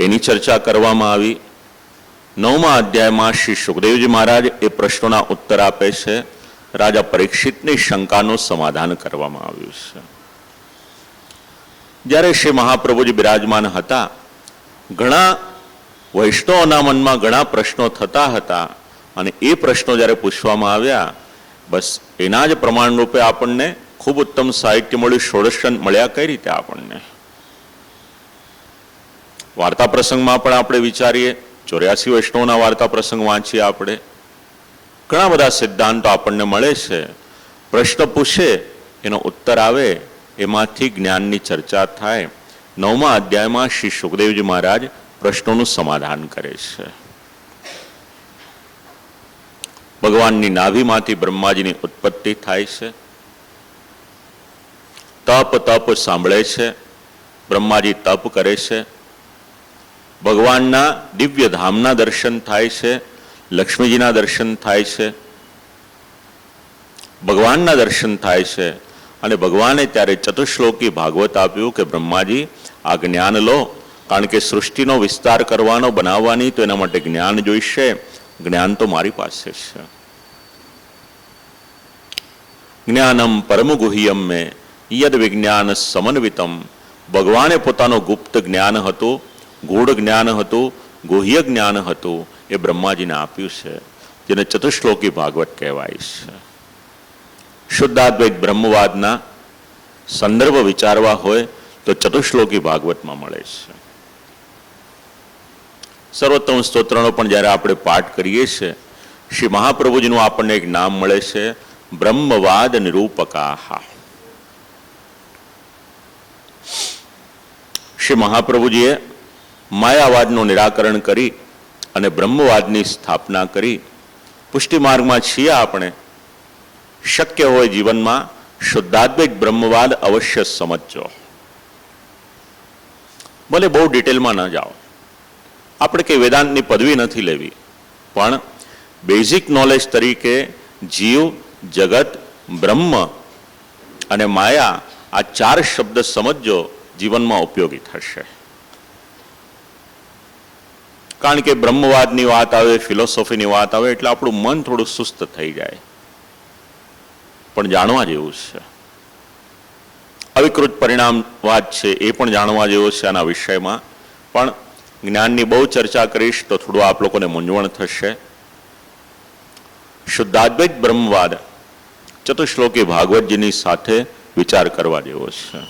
એની ચર્ચા કરવામાં આવી. 9મા અધ્યાયમાં શ્રી સુખદેવજી મહારાજ એ પ્રશ્નોના ઉત્તર આપે છે. રાજા પરીક્ષિતની શંકાનું સમાધાન કરવામાં આવ્યું છે. જ્યારે શ્રી મહાપ્રભુજી બિરાજમાન હતા, ઘણા વૈષ્ણવોના મનમાં ઘણા પ્રશ્નો થતા હતા અને એ પ્રશ્નો જ્યારે પૂછવામાં આવ્યા, બસ એના જ પ્રમાણરૂપે આપણને ખૂબ ઉત્તમ સાહિત્ય મળ્યું, ષોડશન મળ્યા. કઈ રીતે આપણને વાર્તા પ્રસંગમાં પણ આપણે વિચારીએ, 84 વૈષ્ણવના વાર્તા પ્રસંગ વાંચીએ, આપણે ઘણા બધા સિદ્ધાંતો આપણને મળે છે. પ્રશ્ન પૂછે એનો ઉત્તર આવે, એમાંથી જ્ઞાનની ચર્ચા થાય. 9મા અધ્યાયમાં શ્રી સુખદેવજી મહારાજ પ્રશ્નોનું સમાધાન કરે છે. ભગવાનની નાભીમાંથી બ્રહ્માજીની ઉત્પત્તિ થાય છે. તપ સાંભળે છે, બ્રહ્માજી તપ કરે છે. ભગવાનના દિવ્ય ધામના દર્શન થાય છે, લક્ષ્મીજીના દર્શન થાય છે, ભગવાનના દર્શન થાય છે. અને ભગવાને ત્યારે ચતુશ્લોકી ભાગવત આપ્યું કે બ્રહ્માજી આ જ્ઞાન લો, કારણ કે સૃષ્ટિનો વિસ્તાર કરવાનો, બનાવવાની, તો એના માટે જ્ઞાન જોઈશે. જ્ઞાન તો મારી પાસે છે. જ્ઞાનમ પરમ ગુહ્યમ મેં યદ વિજ્ઞાન સમન્વિતમ. ભગવાને પોતાનું ગુપ્ત જ્ઞાન હતું, ગૂઢ જ્ઞાન હતું, ગુહ્ય જ્ઞાન હતું, એ બ્રહ્માજીને આપ્યું છે, જેને ચતુશ્લોકી ભાગવત કહેવાય છે. શુદ્ધાદ્વૈત બ્રહ્મવાદના સંદર્ભ વિચારવા હોય તો ચતુશ્લોકી ભાગવતમાં મળે છે. સર્વોત્તમ સ્તોત્રનો પણ જ્યારે આપણે પાઠ કરીએ છીએ, શ્રી મહાપ્રભુજીનું આપણને એક નામ મળે છે, બ્રહ્મવાદ નિરૂપકાહ. શ્રી મહાપ્રભુજીએ માયાવાદનું નિરાકરણ કરી અને બ્રહ્મવાદની સ્થાપના કરી. પુષ્ટિ માર્ગમાં છીએ આપણે, શક્ય હોય જીવનમાં શુદ્ધાદ્વૈત બ્રહ્મવાદ અવશ્ય સમજજો. ભલે બહુ ડિટેલમાં ન જાઓ, આપણે કંઈ વેદાંતની પદવી નથી લેવી, પણ બેઝિક નોલેજ તરીકે જીવ, જગત, બ્રહ્મ અને માયા, આ 4 શબ્દ સમજો, જીવનમાં ઉપયોગી થશે. કારણ કે બ્રહ્મવાદની વાત આવે, ફિલોસોફીની વાત આવે એટલે આપણું મન થોડું સુસ્ત થઈ જાય. પણ જાણવા જેવું છે. અવિકૃત પરિણામવાદ છે, એ પણ જાણવા જેવો છે. આના વિષયમાં પણ જ્ઞાનની બહુ ચર્ચા કરીશ તો થોડું આપ લોકોને મૂંઝવણ થશે. શુદ્ધાદ્વૈત બ્રહ્મવાદ ચતુશ્લોકી ભાગવતજીની સાથે વિચાર કરવા જેવો છે.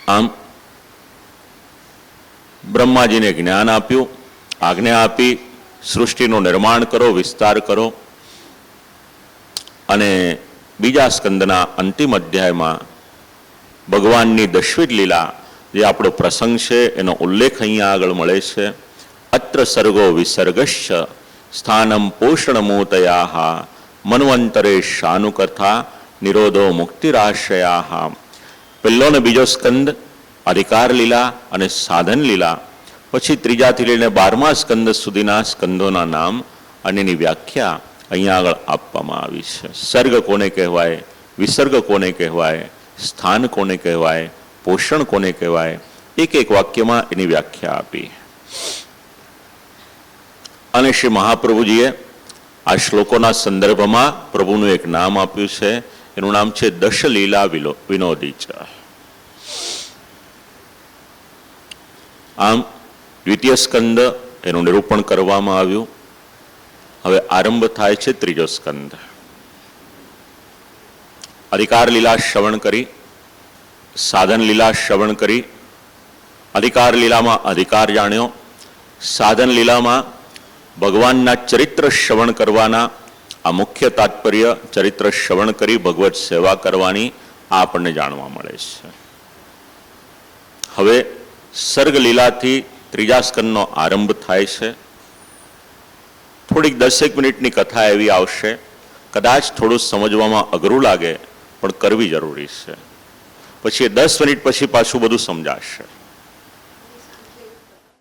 આમ બ્રહ્માજીને જ્ઞાન આપ્યું, આજ્ઞા આપી, સૃષ્ટિનું નિર્માણ કરો, વિસ્તાર કરો. અને બીજા સ્કંદના અંતિમ અધ્યાયમાં ભગવાનની દશવિધ લીલા, જે આપણો પ્રસંગ છે, એનો ઉલ્લેખ અહીંયા આગળ મળે છે. અત્ર સર્ગો વિસર્ગશ્ચ સ્થાનમ પોષણમૂતયા મન્વંતરે શાનુકથા નિરોધો મુક્તિરાશ્રયા. પહેલો ને બીજો સ્કંદ અધિકાર લીલા અને સાધન લીલા, પછી 3થી લઈને 12મા સ્કંદ સુધીના સ્કંદોના નામ અને એની વ્યાખ્યા અહીંયા આગળ આપવામાં આવી છે. સર્ગ કોને કહેવાય, વિસર્ગ કોને કહેવાય, સ્થાન કોને કહેવાય, પોષણ કોને કહેવાય, એક એક વાક્યમાં એની વ્યાખ્યા આપી. અને શ્રી મહાપ્રભુજીએ આ શ્લોકોના સંદર્ભમાં પ્રભુનું એક નામ આપ્યું છે. એનું નામ છે દશલીલા વિનોદી ચ. આમ દ્વિતીય સ્કંદ એનું નિરૂપણ કરવામાં આવ્યું. હવે આરંભ થાય છે 3જો સ્કંદ. અધિકાર લીલા શ્રવણ કરી, સાધન લીલા શ્રવણ કરી. અધિકાર લીલામાં અધિકાર જાણ્યો, સાધન લીલામાં ભગવાનના ચરિત્ર શ્રવણ કરવાના, આ મુખ્ય તાત્પર્ય, ચરિત્ર શ્રવણ કરી ભગવત સેવા કરવાની, આ આપણને જાણવા મળે છે. હવે સર્ગ લીલાથી 3જા સ્કંદનો આરંભ થાય છે. થોડીક 10 મિનિટની કથા એવી આવશે, કદાચ થોડું સમજવામાં અઘરું લાગે, પણ કરવી જરૂરી છે. પછી 10 મિનિટ પછી પાછું બધું સમજાશે.